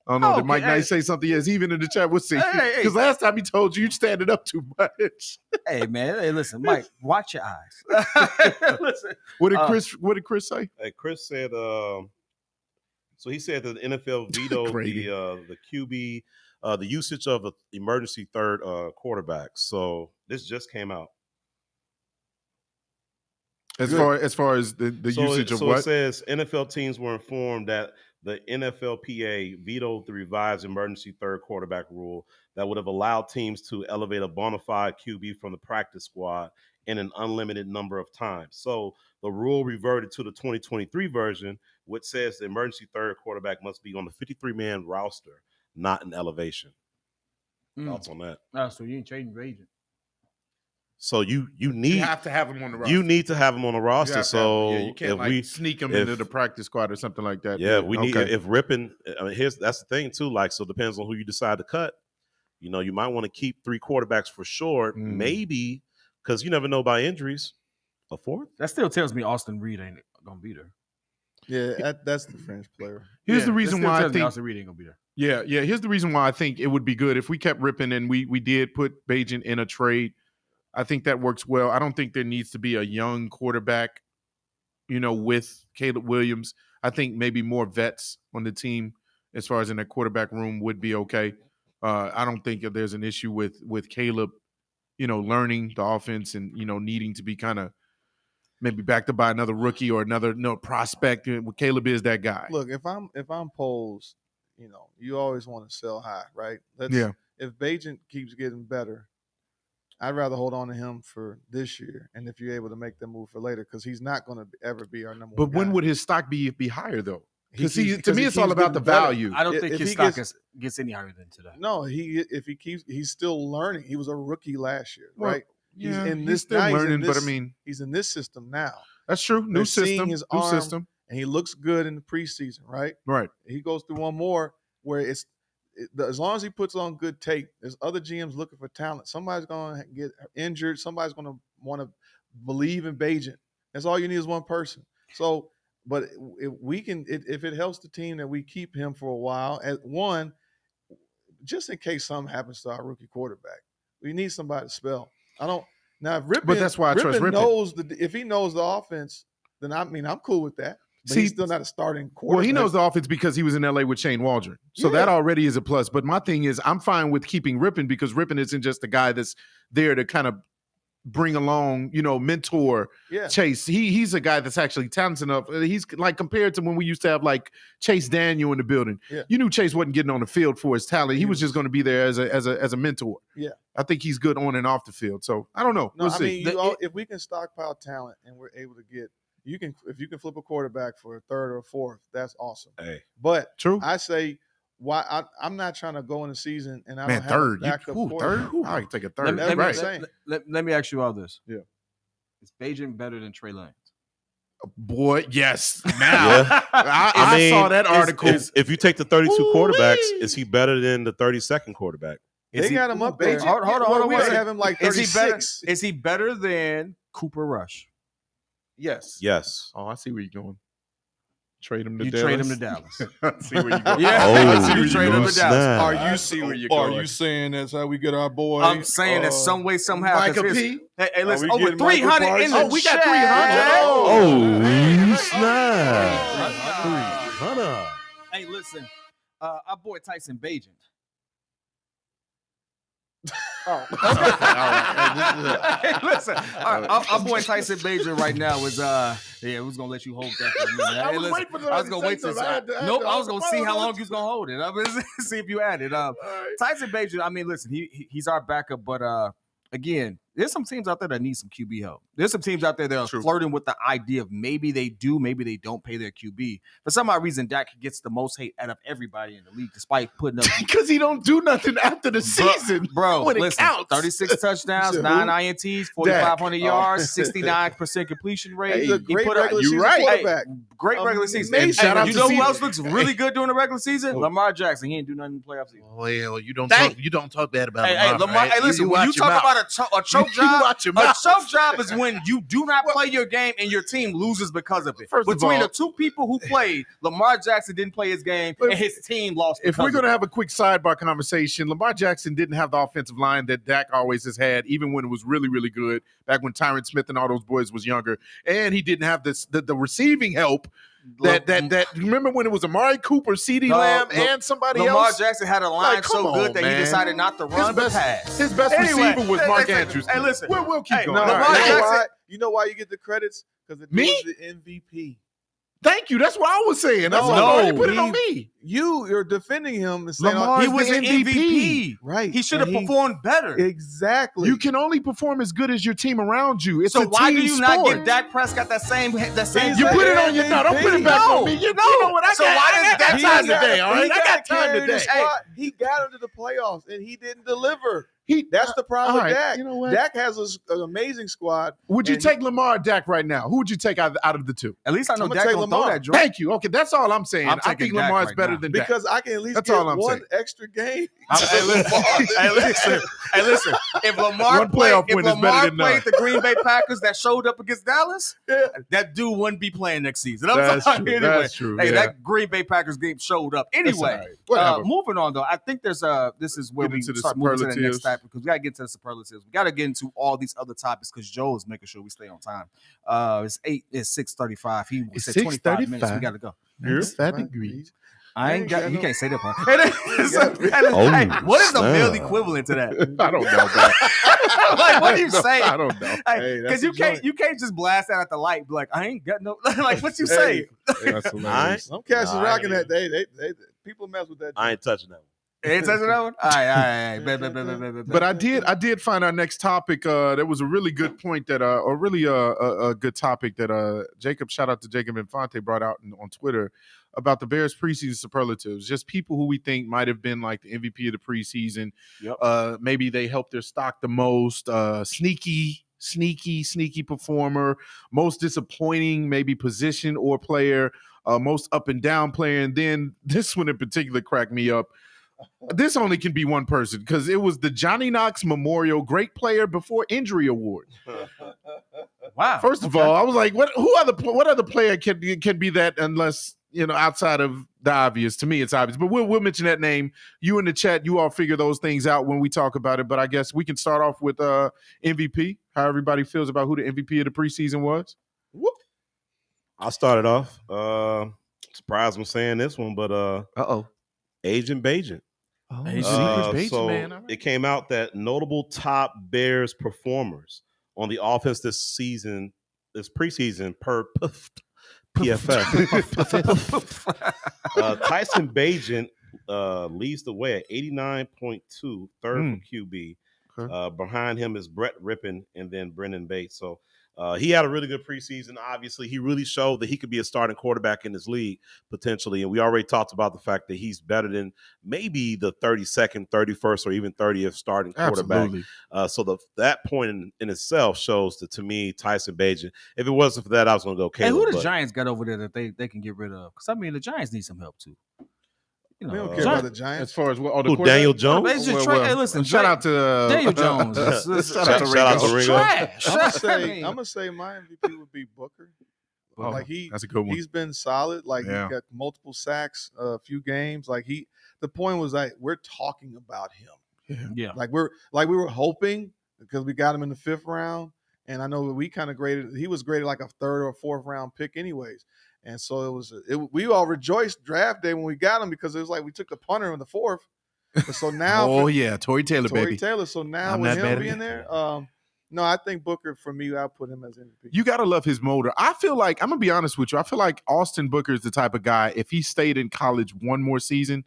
Speaker 2: I don't know.
Speaker 1: Oh,
Speaker 2: Did Mike
Speaker 1: okay.
Speaker 2: Knight say something? Yes, even in the chat. We'll see.
Speaker 1: Hey,
Speaker 2: Because last time he told you standing up too much.
Speaker 1: Hey man, hey listen, Mike, watch your eyes. Listen,
Speaker 2: What did Chris say?
Speaker 3: Hey, Chris said. So he said that the NFL vetoed
Speaker 2: Grady.
Speaker 3: the QB, the usage of an emergency third quarterback. So this just came out.
Speaker 2: As far as the usage of
Speaker 3: so
Speaker 2: what?
Speaker 3: it says NFL teams were informed that the NFLPA vetoed the revised emergency third quarterback rule that would have allowed teams to elevate a bona fide QB from the practice squad in an unlimited number of times. So the rule reverted to the 2023 version, which says the emergency third quarterback must be on the 53-man roster, not an elevation. Thoughts on that?
Speaker 1: so you ain't trading your agent.
Speaker 3: So you
Speaker 2: You
Speaker 3: need
Speaker 2: have to have him on the roster.
Speaker 3: you need to have him on the
Speaker 2: You
Speaker 3: roster.
Speaker 2: have to have him.
Speaker 3: So
Speaker 2: Yeah, you can't
Speaker 3: if
Speaker 2: like
Speaker 3: we
Speaker 2: sneak him
Speaker 3: if-
Speaker 2: into the practice squad or something like that.
Speaker 3: Yeah, we need
Speaker 2: Okay.
Speaker 3: if ripping. I mean, that's the thing too. Like, so it depends on who you decide to cut. You might want to keep 3 quarterbacks for short,
Speaker 2: Mm.
Speaker 3: maybe because you never know by injuries. A 4th.
Speaker 1: That still tells me Austin Reed ain't gonna be there.
Speaker 4: Yeah, that's the French player.
Speaker 2: Here's the reason why I think
Speaker 1: Austin Reed ain't gonna be there.
Speaker 2: Yeah. Here's the reason why I think it would be good if we kept ripping and we did put Bajan in a trade. I think that works well. I don't think there needs to be a young quarterback, with Caleb Williams. I think maybe more vets on the team as far as in that quarterback room would be okay. I don't think that there's an issue with Caleb, learning the offense and, needing to be kind of maybe backed up by another rookie or another prospect. Caleb is that guy.
Speaker 4: Look, if I'm Poles, you always want to sell high, right?
Speaker 2: Yeah.
Speaker 4: If Bajan keeps getting better, I'd rather hold on to him for this year, and if you're able to make that move for later, because he's not going to ever be our number
Speaker 2: But
Speaker 4: one.
Speaker 2: when
Speaker 4: guy.
Speaker 2: would his stock be higher though? Because
Speaker 4: keeps-
Speaker 2: to me,
Speaker 4: he
Speaker 2: it's all
Speaker 4: keeps
Speaker 2: about the
Speaker 4: getting better.
Speaker 2: value.
Speaker 1: I don't
Speaker 4: If-
Speaker 1: think
Speaker 4: if
Speaker 1: his
Speaker 4: he
Speaker 1: stock
Speaker 4: gets-
Speaker 1: gets any higher than today.
Speaker 4: No, if he keeps, he's still learning. He was a rookie last year,
Speaker 2: Well,
Speaker 4: right?
Speaker 2: Yeah,
Speaker 4: in
Speaker 2: he's
Speaker 4: this-
Speaker 2: still
Speaker 4: now he's in
Speaker 2: learning, but I
Speaker 4: this-
Speaker 2: mean,
Speaker 4: He's in this system now,
Speaker 2: that's true. New
Speaker 4: They're seeing
Speaker 2: system,
Speaker 4: his
Speaker 2: new
Speaker 4: arm.
Speaker 2: system.
Speaker 4: and he looks good in the preseason, right?
Speaker 2: Right.
Speaker 4: He goes through one more where as long as he puts on good tape, there's other GMs looking for talent. Somebody's going to get injured. Somebody's going to want to believe in Bajan. That's all you need is one person. So, but if it helps the team that we keep him for a while, just in case something happens to our rookie quarterback, we need somebody to spell. If Ripken,
Speaker 2: But that's why I trust Ripken.
Speaker 4: knows if he knows the offense, then I'm cool with that. But he's
Speaker 2: See,
Speaker 4: still not a starting quarterback.
Speaker 2: Well, he knows the offense because he was in LA with Shane Waldron. So that
Speaker 4: Yeah.
Speaker 2: already is a plus. But my thing is, I'm fine with keeping Rippon because Rippon isn't just a guy that's there to kind of bring along, mentor
Speaker 4: Yeah.
Speaker 2: Chase. He's a guy that's actually talented enough. He's like compared to when we used to have like Chase Daniel in the building.
Speaker 4: Yeah.
Speaker 2: You knew Chase wasn't getting on the field for his talent. He was just going to be there as a mentor.
Speaker 4: Yeah.
Speaker 2: I think he's good on and off the field. So I don't know.
Speaker 4: No,
Speaker 2: We'll
Speaker 4: I
Speaker 2: see.
Speaker 4: mean, if we can stockpile talent and we're able to get, if you can flip a quarterback for a third or a fourth, that's awesome.
Speaker 3: Hey,
Speaker 4: But
Speaker 2: True.
Speaker 4: I say, I'm not trying to go in the season and I
Speaker 2: Man,
Speaker 4: don't have
Speaker 2: third.
Speaker 4: a backup
Speaker 2: Third?
Speaker 4: quarterback.
Speaker 2: I can take a
Speaker 1: Let
Speaker 2: third.
Speaker 1: me,
Speaker 4: That's
Speaker 1: let, me,
Speaker 4: what I'm
Speaker 2: right.
Speaker 4: saying.
Speaker 1: let me ask you all this.
Speaker 2: Yeah.
Speaker 1: Is Bajan better than Trey Lance?
Speaker 2: Boy, yes. Now
Speaker 3: Yeah.
Speaker 2: I saw that article.
Speaker 3: If you take the 32 quarterbacks,
Speaker 2: Ooh-wee.
Speaker 3: is he better than the 32nd quarterback?
Speaker 4: They got him up there.
Speaker 1: Hold on.
Speaker 4: We have him like
Speaker 1: Is he better?
Speaker 4: 36.
Speaker 1: Is he better than Cooper Rush?
Speaker 2: Yes.
Speaker 3: Yes.
Speaker 2: Oh, I see where you're going. Trade him to
Speaker 1: You
Speaker 2: Dallas.
Speaker 1: trade him to Dallas.
Speaker 2: I see where you're going.
Speaker 1: Yeah,
Speaker 3: Oh,
Speaker 1: I see
Speaker 3: you
Speaker 1: you trade him to
Speaker 3: snap.
Speaker 1: Dallas.
Speaker 2: Are you see where you're
Speaker 4: Are
Speaker 2: going?
Speaker 4: you saying that's how we get our boy?
Speaker 1: I'm saying that some way, somehow. 'cause
Speaker 2: Micah
Speaker 1: here's-
Speaker 2: P?
Speaker 1: Hey, listen,
Speaker 4: we
Speaker 1: over
Speaker 4: getting
Speaker 1: 300
Speaker 4: Michael
Speaker 1: in the
Speaker 2: Parsons? Oh, we got
Speaker 1: chat.
Speaker 2: 300?
Speaker 3: Oh,
Speaker 1: snap.
Speaker 3: 300.
Speaker 1: Hey, listen, our boy Tyson Bajan.
Speaker 2: Oh.
Speaker 1: Hey, listen, our boy Tyson Bajan right now is we was gonna let you hold that for a minute.
Speaker 2: I
Speaker 1: Hey,
Speaker 2: was
Speaker 1: listen,
Speaker 2: waiting for
Speaker 1: I was
Speaker 2: somebody
Speaker 1: gonna
Speaker 2: to
Speaker 1: wait
Speaker 2: say
Speaker 1: to
Speaker 2: something. I had to-
Speaker 1: nope. I was gonna
Speaker 2: hold
Speaker 1: see
Speaker 2: on,
Speaker 1: how
Speaker 2: hold
Speaker 1: long
Speaker 2: on.
Speaker 1: you was gonna hold it. I was see if you added. Tyson Bajan. I mean, listen, he's our backup, but again, there's some teams out there that need some QB help. There's some teams out there that are
Speaker 2: True.
Speaker 1: flirting with the idea of maybe they do, maybe they don't pay their QB. For some odd reason, Dak gets the most hate out of everybody in the league, despite putting up.
Speaker 2: Because he don't do nothing after the season.
Speaker 1: Bro,
Speaker 2: when it
Speaker 1: listen,
Speaker 2: counts.
Speaker 1: 36 touchdowns,
Speaker 4: Who?
Speaker 1: 9 INTs, 4,500 yards, 69% completion rate.
Speaker 4: He's a
Speaker 1: He
Speaker 4: great
Speaker 1: put up-
Speaker 4: regular
Speaker 2: you
Speaker 4: season
Speaker 2: right.
Speaker 4: quarterback.
Speaker 1: Great regular season.
Speaker 4: Amazing.
Speaker 1: And,
Speaker 2: Shout out
Speaker 1: you
Speaker 2: to
Speaker 1: know who
Speaker 2: CeeDee.
Speaker 1: else looks really good during the regular season?
Speaker 2: Who?
Speaker 1: Lamar Jackson. He ain't do nothing in the playoff season.
Speaker 5: Well, you don't
Speaker 1: Dang.
Speaker 5: talk bad about
Speaker 1: Hey,
Speaker 5: Lamar.
Speaker 1: Lamar.
Speaker 5: right?
Speaker 1: Hey, listen. When you
Speaker 5: watch your
Speaker 1: talk
Speaker 5: mouth.
Speaker 1: about a choke
Speaker 5: You
Speaker 1: job,
Speaker 5: watch your
Speaker 1: a
Speaker 5: mouth.
Speaker 1: choke job is when you do not play your game and your team loses because of it.
Speaker 2: First of
Speaker 1: Between
Speaker 2: all-
Speaker 1: the two people who played, Lamar Jackson didn't play his game and his team lost.
Speaker 2: If we're
Speaker 1: because
Speaker 2: going to
Speaker 1: of
Speaker 2: have a quick sidebar conversation, Lamar Jackson didn't have the offensive line that Dak always has had, even when it was really, really good, back when Tyron Smith and all those boys was younger. And he didn't have the receiving help that remember when it was Amari Cooper, CeeDee
Speaker 1: No,
Speaker 2: Lamb,
Speaker 1: no,
Speaker 2: and somebody
Speaker 1: Lamar
Speaker 2: else?
Speaker 1: Jackson had a line
Speaker 2: Like,
Speaker 1: so
Speaker 2: come
Speaker 1: good
Speaker 2: on,
Speaker 1: that
Speaker 2: man.
Speaker 1: he decided not to run but pass.
Speaker 2: His best
Speaker 1: Anyway,
Speaker 2: receiver was Mark
Speaker 1: listen,
Speaker 2: Andrews.
Speaker 1: hey, listen.
Speaker 2: We'll keep
Speaker 1: Hey,
Speaker 2: going.
Speaker 4: No,
Speaker 2: All
Speaker 1: Lamar
Speaker 2: right.
Speaker 1: Jackson-
Speaker 4: you know why you get the credits? Because it
Speaker 2: Me?
Speaker 4: was the MVP.
Speaker 2: Thank you. That's what I was saying. That's
Speaker 4: No,
Speaker 2: why you put it
Speaker 4: he-
Speaker 2: on me.
Speaker 4: You're defending him and saying
Speaker 2: Lamar
Speaker 1: He
Speaker 2: is
Speaker 1: was
Speaker 2: the
Speaker 1: an
Speaker 2: MVP.
Speaker 1: MVP.
Speaker 4: right.
Speaker 1: He should have
Speaker 4: and he-
Speaker 1: performed better.
Speaker 4: Exactly.
Speaker 2: You can only perform as good as your team around you. It's
Speaker 1: So
Speaker 2: a
Speaker 1: why
Speaker 2: team
Speaker 1: do you not
Speaker 2: sport.
Speaker 1: give Dak Prescott that same?
Speaker 2: You
Speaker 4: He's
Speaker 2: put it
Speaker 4: like
Speaker 2: on your no, don't put it
Speaker 4: MVP.
Speaker 2: back
Speaker 1: No,
Speaker 2: on me. You
Speaker 1: no.
Speaker 2: know what? I
Speaker 1: So
Speaker 2: got,
Speaker 1: why
Speaker 2: I
Speaker 1: does
Speaker 2: got
Speaker 1: Dak
Speaker 2: time
Speaker 1: Prescott-
Speaker 2: today, all right? I got time
Speaker 4: carried
Speaker 2: today.
Speaker 4: his squad. He got him to the playoffs and he didn't deliver.
Speaker 2: He,
Speaker 4: That's the problem
Speaker 2: all
Speaker 4: with
Speaker 2: right,
Speaker 4: Dak.
Speaker 2: you know what?
Speaker 4: Dak has an amazing squad.
Speaker 2: Would you
Speaker 4: and
Speaker 2: take Lamar or Dak right now? Who would you take out of the two?
Speaker 1: At least I know
Speaker 4: I'm gonna
Speaker 1: Dak
Speaker 4: take
Speaker 1: don't throw
Speaker 4: Lamar.
Speaker 1: that joint.
Speaker 2: Thank you. Okay, that's all I'm saying.
Speaker 1: I'm
Speaker 2: I
Speaker 1: taking
Speaker 2: think
Speaker 1: Dak
Speaker 2: Lamar's
Speaker 1: right
Speaker 2: better
Speaker 1: now.
Speaker 2: than Dak.
Speaker 4: Because I can at least
Speaker 2: That's
Speaker 4: get
Speaker 2: all I'm
Speaker 4: one
Speaker 2: saying.
Speaker 4: extra game.
Speaker 1: Hey, listen. Hey, listen. If Lamar
Speaker 2: One playoff
Speaker 1: played,
Speaker 2: win is better than none.
Speaker 1: the Green Bay Packers that showed up against Dallas,
Speaker 4: Yeah.
Speaker 1: that dude wouldn't be playing next season. I'm
Speaker 2: That's
Speaker 1: sorry.
Speaker 2: true.
Speaker 1: Anyway,
Speaker 2: That's true.
Speaker 1: hey,
Speaker 2: Yeah.
Speaker 1: that Green Bay Packers game showed up.
Speaker 2: That's
Speaker 1: Anyway,
Speaker 2: all right. Whatever.
Speaker 1: moving on though, I think this is where
Speaker 2: Get
Speaker 1: we
Speaker 2: into the
Speaker 1: start moving to the next
Speaker 2: superlatives.
Speaker 1: topic because we gotta get to the superlatives. We gotta get into all these other topics because Joe is making sure we stay on time. It's 6:35. He
Speaker 2: It's
Speaker 1: said 25 minutes. We
Speaker 2: 6:35.
Speaker 1: gotta go.
Speaker 2: That's 5
Speaker 4: Right.
Speaker 2: degrees.
Speaker 1: I ain't
Speaker 4: ain't
Speaker 1: got.
Speaker 4: got
Speaker 1: You
Speaker 4: no-
Speaker 1: can't say that part. Hey,
Speaker 3: Oh,
Speaker 1: what is the
Speaker 3: snap.
Speaker 1: male equivalent to that?
Speaker 2: I don't know, man.
Speaker 1: Like, what do you say?
Speaker 2: I don't know.
Speaker 4: Hey,
Speaker 1: Because
Speaker 4: that's
Speaker 1: you
Speaker 4: the
Speaker 1: can't
Speaker 4: joint.
Speaker 1: you can't just blast out at the light. Be like, I ain't got no. Like, what you
Speaker 4: Hey.
Speaker 1: say?
Speaker 2: That's hilarious.
Speaker 4: Some cats is
Speaker 3: Nah, I
Speaker 4: rocking
Speaker 3: ain't
Speaker 4: that. They people mess with that.
Speaker 3: I ain't touching that one.
Speaker 1: Ain't touching that one? All right. Bet.
Speaker 2: But I did find our next topic. There was a really good point that, or really a good topic that Jacob, shout out to Jacob Infante, brought out on Twitter about the Bears preseason superlatives. Just people who we think might have been like the MVP of the preseason.
Speaker 1: Yep.
Speaker 2: Maybe they helped their stock the most. Sneaky performer. Most disappointing, maybe position or player. Most up and down player. And then this one in particular cracked me up. This only can be one person because it was the Johnny Knox Memorial Great Player Before Injury Award.
Speaker 1: Wow.
Speaker 2: First of all, I was like, what other player can be that unless, outside of the obvious? To me, it's obvious. But we'll mention that name. You in the chat, you all figure those things out when we talk about it. But I guess we can start off with MVP, how everybody feels about who the MVP of the preseason was.
Speaker 3: Whoop. I'll start it off. Surprised I'm saying this one, but Agent Bagent. It came out that notable top Bears performers on the offense this preseason per PFF. Tyson Bagent leads the way at 89.2, third for QB. Okay. Behind him is Brett Rippon and then Brendan Bates. So he had a really good preseason. Obviously, he really showed that he could be a starting quarterback in this league potentially. And we already talked about the fact that he's better than maybe the 32nd, 31st, or even 30th starting quarterback. So that point in itself shows that, to me, Tyson Bagent. If it wasn't for that, I was going to go Caleb.
Speaker 1: Hey, who the Giants got over there that they can get rid of? Because, the Giants need some help, too.
Speaker 4: We don't care about the Giants.
Speaker 2: As far as what,
Speaker 3: Daniel Jones?
Speaker 1: Hey, listen,
Speaker 2: shout out to
Speaker 1: Daniel Jones.
Speaker 3: Shout out to Ringo.
Speaker 4: I'm gonna say my MVP would be Booker.
Speaker 2: That's a good one.
Speaker 4: He's been solid. He got multiple sacks, a few games. The point was we're talking about him.
Speaker 1: Yeah.
Speaker 4: We were hoping because we got him in the 5th round, and I know we kind of graded. He was graded like a 3rd or 4th round pick, anyways. And so we all rejoiced draft day when we got him because it was like we took the punter in the 4th. So now,
Speaker 2: Tory Taylor, baby.
Speaker 4: So now with him being there, no, I think Booker, for me, I'll put him as MVP.
Speaker 2: You got to love his motor. I feel like, I'm going to be honest with you, I feel like Austin Booker is the type of guy, if he stayed in college one more season,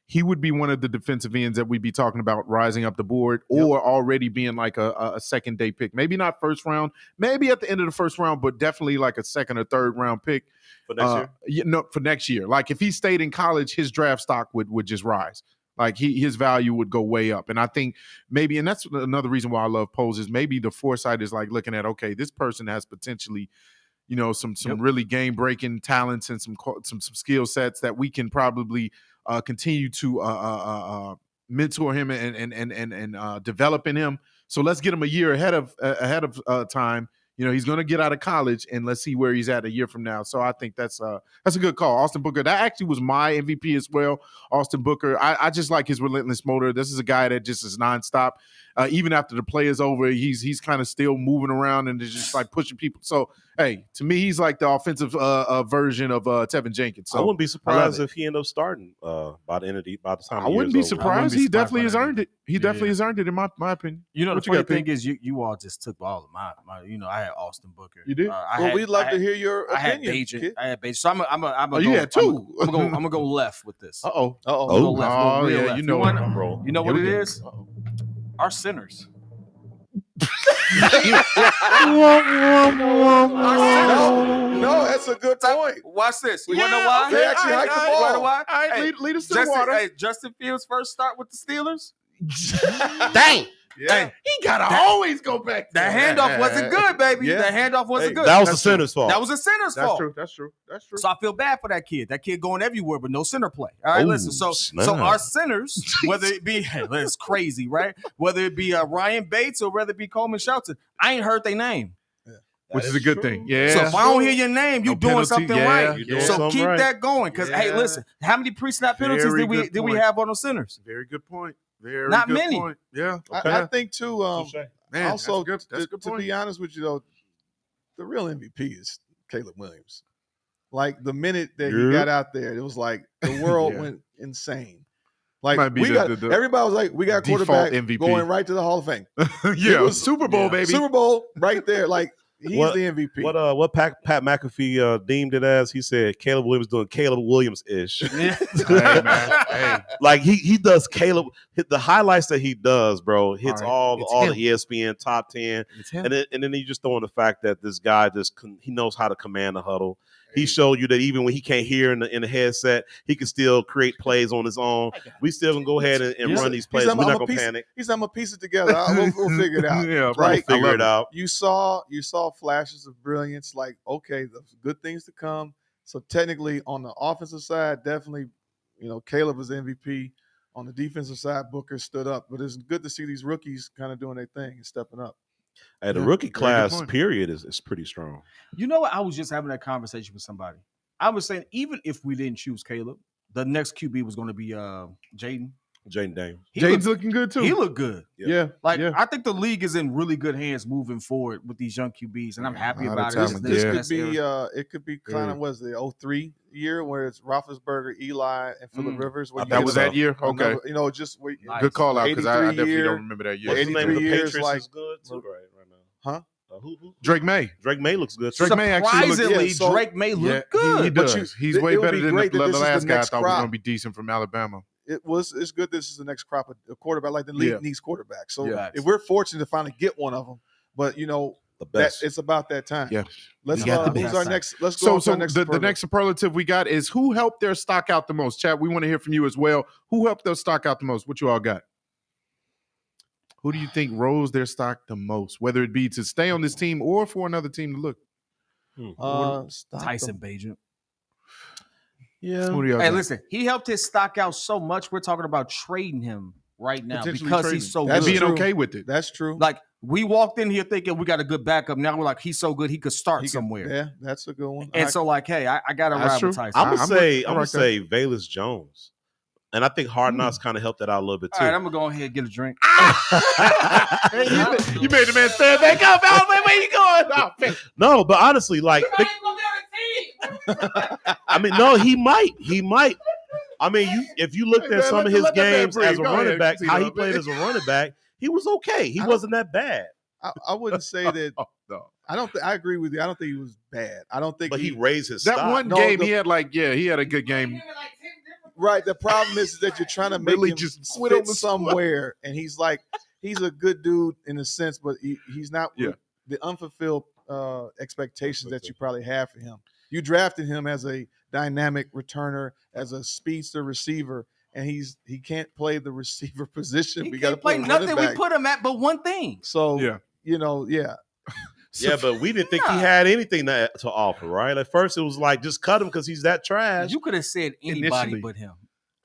Speaker 2: he would be one of the defensive ends that we'd be talking about rising up the board or already being like a second-day pick. Maybe not 1st round, maybe at the end of the 1st round, but definitely like a 2nd or 3rd round pick.
Speaker 3: For next year?
Speaker 2: No, for next year. Like if he stayed in college, his draft stock would just rise. Like his value would go way up. And I think maybe, and that's another reason why I love polls, is maybe the foresight is like looking at, okay, this person has potentially, some really game-breaking talents and some skill sets that we can probably continue to mentor him and develop in him. So let's get him a year ahead of time. He's going to get out of college, and let's see where he's at a year from now. So I think that's a good call. Austin Booker, that actually was my MVP as well. Austin Booker, I just like his relentless motor. This is a guy that just is nonstop. Even after the play is over, he's kind of still moving around and is just like pushing people. So, hey, to me, he's like the offensive version of Tevin Jenkins. So
Speaker 3: I wouldn't be surprised if he ended up starting by the time.
Speaker 2: I wouldn't be surprised. He definitely has earned it. He definitely has earned it, in my opinion.
Speaker 1: The funny thing is, you all just took all of my. I had Austin Booker.
Speaker 2: You did.
Speaker 4: We'd love to hear your opinion.
Speaker 1: I had Bagent. So I'm
Speaker 2: you had two.
Speaker 1: I'm gonna go left with this.
Speaker 2: Uh-oh.
Speaker 1: Go left.
Speaker 2: Oh, yeah.
Speaker 1: Left.
Speaker 2: You know
Speaker 1: what it is? Our centers.
Speaker 4: No, that's a good point.
Speaker 1: Watch this. You want to know why?
Speaker 4: They actually hiked the ball.
Speaker 1: You want to know why?
Speaker 2: All right, lead us to the water.
Speaker 1: Hey, Justin Fields' first start with the Steelers.
Speaker 2: Dang.
Speaker 4: Yeah.
Speaker 2: He got to always go back.
Speaker 1: That handoff wasn't good, baby.
Speaker 4: Yeah.
Speaker 1: That handoff wasn't good.
Speaker 3: That was the center's fault.
Speaker 1: That was the center's fault.
Speaker 2: That's true.
Speaker 1: So I feel bad for that kid. That kid going everywhere, but no center play. All right, listen. So our centers, whether it be, it's crazy, right? Whether it be Ryan Bates or whether it be Coleman Shelton, I ain't heard their name.
Speaker 2: Which is a good thing. Yeah.
Speaker 1: So if I don't hear your name, you doing something right.
Speaker 3: You're doing
Speaker 1: so
Speaker 3: something
Speaker 1: keep
Speaker 3: right.
Speaker 1: that going. Because hey, listen, how many pre-snap penalties did we have on those centers?
Speaker 2: Very good point.
Speaker 1: Not
Speaker 2: good
Speaker 1: many.
Speaker 2: Point. Yeah.
Speaker 4: I think too.
Speaker 2: Man,
Speaker 4: also,
Speaker 2: that's good
Speaker 4: to
Speaker 2: point.
Speaker 4: be honest with you, though, the real MVP is Caleb Williams. Like the minute that he got out there, it was like the world went insane. Like everybody was like, we got a quarterback
Speaker 2: MVP
Speaker 4: going right to the Hall of Fame.
Speaker 2: Yeah, it was Super Bowl, baby.
Speaker 4: Super Bowl right there. Like He's
Speaker 3: What-
Speaker 4: the MVP.
Speaker 3: What Pat McAfee deemed it as? He said Caleb Williams doing Caleb Williams ish.
Speaker 2: Hey, man. Hey.
Speaker 3: Like he does Caleb. The highlights that he does, bro, hits
Speaker 2: All right. It's
Speaker 3: all
Speaker 2: him.
Speaker 3: the ESPN top 10,
Speaker 2: It's him.
Speaker 3: and then you just throw in the fact that this guy he knows how to command the huddle. He showed you that even when he can't hear in the headset, he can still create plays on his own. We still can go ahead and
Speaker 4: Yeah.
Speaker 3: run these
Speaker 4: He's
Speaker 3: plays.
Speaker 4: like,
Speaker 3: We're
Speaker 4: I'm
Speaker 3: not
Speaker 4: a
Speaker 3: gonna
Speaker 4: piece-
Speaker 3: panic.
Speaker 4: He's I'm gonna piece it together. We'll figure it out.
Speaker 2: Yeah,
Speaker 4: Right.
Speaker 3: We'll figure it out.
Speaker 4: You saw flashes of brilliance. Like, okay, there's good things to come. So technically, on the offensive side, definitely, Caleb was MVP. On the defensive side, Booker stood up. But it's good to see these rookies kind of doing their thing and stepping up.
Speaker 3: Hey, the
Speaker 2: Yeah,
Speaker 3: rookie
Speaker 2: very good
Speaker 3: class
Speaker 2: point.
Speaker 3: period is pretty strong.
Speaker 1: You know what? I was just having that conversation with somebody. I was saying, even if we didn't choose Caleb, the next QB was going to be Jaden.
Speaker 3: Jaden Daniels.
Speaker 2: Jaden's looking good too.
Speaker 1: He looked good.
Speaker 4: Yeah.
Speaker 1: Like,
Speaker 2: Yeah.
Speaker 1: I think the league is in really good hands moving forward with these young QBs, and I'm happy
Speaker 2: A lot of
Speaker 1: about it.
Speaker 2: talent.
Speaker 1: This
Speaker 2: Yeah.
Speaker 1: best era.
Speaker 4: It could be kind of was the 03 year where it's Roethlisberger, Eli, and Phillip Rivers. where
Speaker 3: I
Speaker 4: you
Speaker 3: thought
Speaker 2: That
Speaker 4: get
Speaker 2: was
Speaker 3: so.
Speaker 2: that year? Okay.
Speaker 4: another- just wait.
Speaker 1: Nice.
Speaker 2: Good call out because I
Speaker 4: 83
Speaker 2: definitely
Speaker 4: year.
Speaker 2: don't remember that year.
Speaker 3: What's the name of
Speaker 4: 83
Speaker 3: the
Speaker 4: years,
Speaker 3: Patriots
Speaker 4: like-
Speaker 3: is good too right now.
Speaker 4: Huh?
Speaker 3: Who?
Speaker 2: Drake May.
Speaker 3: Drake May looks good.
Speaker 2: Drake May actually looked-
Speaker 1: Surprisingly,
Speaker 4: Yeah, so-
Speaker 1: Drake may look
Speaker 2: Yeah,
Speaker 1: good.
Speaker 2: he
Speaker 4: But
Speaker 2: does. He's
Speaker 4: it
Speaker 2: way
Speaker 4: would
Speaker 2: better
Speaker 4: be
Speaker 2: than
Speaker 4: great
Speaker 2: the
Speaker 4: that this is
Speaker 2: last
Speaker 4: the
Speaker 2: guy I
Speaker 4: next
Speaker 2: thought was
Speaker 4: crop.
Speaker 2: going to be decent from Alabama.
Speaker 4: It's good this is the next crop of quarterback. Like the league
Speaker 2: Yeah.
Speaker 4: needs quarterbacks. So
Speaker 1: Yeah.
Speaker 4: if we're fortunate to finally get one of them, but
Speaker 3: The
Speaker 4: that
Speaker 3: best.
Speaker 4: it's about that time.
Speaker 2: Yeah.
Speaker 4: Let's
Speaker 1: We got the
Speaker 4: who's
Speaker 1: best
Speaker 4: our
Speaker 1: time.
Speaker 4: next? Let's go
Speaker 2: So,
Speaker 4: on to our next.
Speaker 2: the
Speaker 4: superlative.
Speaker 2: next superlative we got is who helped their stock out the most? Chad, we want to hear from you as well. Who helped their stock out the most? What you all got? Who do you think rose their stock the most, whether it be to stay on this team or for another team to look?
Speaker 4: Stop
Speaker 1: Tyson
Speaker 4: them.
Speaker 1: Bagent.
Speaker 4: Yeah.
Speaker 2: Who do y'all
Speaker 1: Hey,
Speaker 2: got?
Speaker 1: listen, he helped his stock out so much. We're talking about trading him right now
Speaker 2: Potentially
Speaker 1: because
Speaker 2: trading.
Speaker 1: he's so
Speaker 4: That's
Speaker 1: good.
Speaker 2: being
Speaker 4: true.
Speaker 2: okay with it.
Speaker 4: That's true.
Speaker 1: Like, we walked in here thinking we got a good backup. Now we're like, he's so good he could start
Speaker 4: He could-
Speaker 1: somewhere.
Speaker 4: Yeah, that's a good one.
Speaker 1: And so, like, hey, I got to
Speaker 2: That's
Speaker 1: ride
Speaker 2: true.
Speaker 1: with Tyson.
Speaker 3: I'm
Speaker 2: I'm
Speaker 3: gonna say
Speaker 2: with- I
Speaker 3: I'm gonna
Speaker 2: like that.
Speaker 3: say Valus Jones, and I think Hard Knocks kind of helped that out a little bit too.
Speaker 1: All right, I'm gonna go ahead and get a drink.
Speaker 2: Hey, you made the man stand back up. Al, where you going? Oh, man.
Speaker 3: No, but honestly, like, I mean, no, he might. I mean, if you looked
Speaker 2: Hey,
Speaker 3: at
Speaker 2: man,
Speaker 3: some of
Speaker 2: let
Speaker 3: his
Speaker 2: that man
Speaker 3: games
Speaker 2: breathe.
Speaker 3: as a
Speaker 2: Go
Speaker 3: running
Speaker 2: ahead,
Speaker 3: back, how he
Speaker 2: Casino.
Speaker 3: played as a running back, he was okay. He wasn't that bad,
Speaker 4: I wouldn't say that.
Speaker 2: Oh, no.
Speaker 4: I don't. I agree with you. I don't think he was bad. I don't think
Speaker 3: but he raised his
Speaker 2: That
Speaker 3: stock.
Speaker 2: one
Speaker 4: No,
Speaker 2: game,
Speaker 4: the-
Speaker 2: he had he had a good game.
Speaker 4: Right. The problem is that you're trying to make
Speaker 2: Really
Speaker 4: him
Speaker 2: just quit on
Speaker 4: fit
Speaker 2: the spot.
Speaker 4: somewhere, and he's a good dude in a sense, but he's not
Speaker 2: Yeah.
Speaker 4: the unfulfilled expectations that you probably have for him. You drafted him as a dynamic returner, as a speedster receiver, and he can't play the receiver position.
Speaker 1: He
Speaker 4: We got to
Speaker 1: can't play
Speaker 4: play
Speaker 1: nothing
Speaker 4: running
Speaker 1: we
Speaker 4: back.
Speaker 1: put him at but one thing.
Speaker 4: So
Speaker 2: Yeah.
Speaker 4: yeah.
Speaker 3: Yeah, but we didn't think he
Speaker 1: Nah.
Speaker 3: had anything to offer, right? At first, it was like just cut him because he's that trash.
Speaker 1: You could have said anybody
Speaker 2: Initially.
Speaker 1: but him.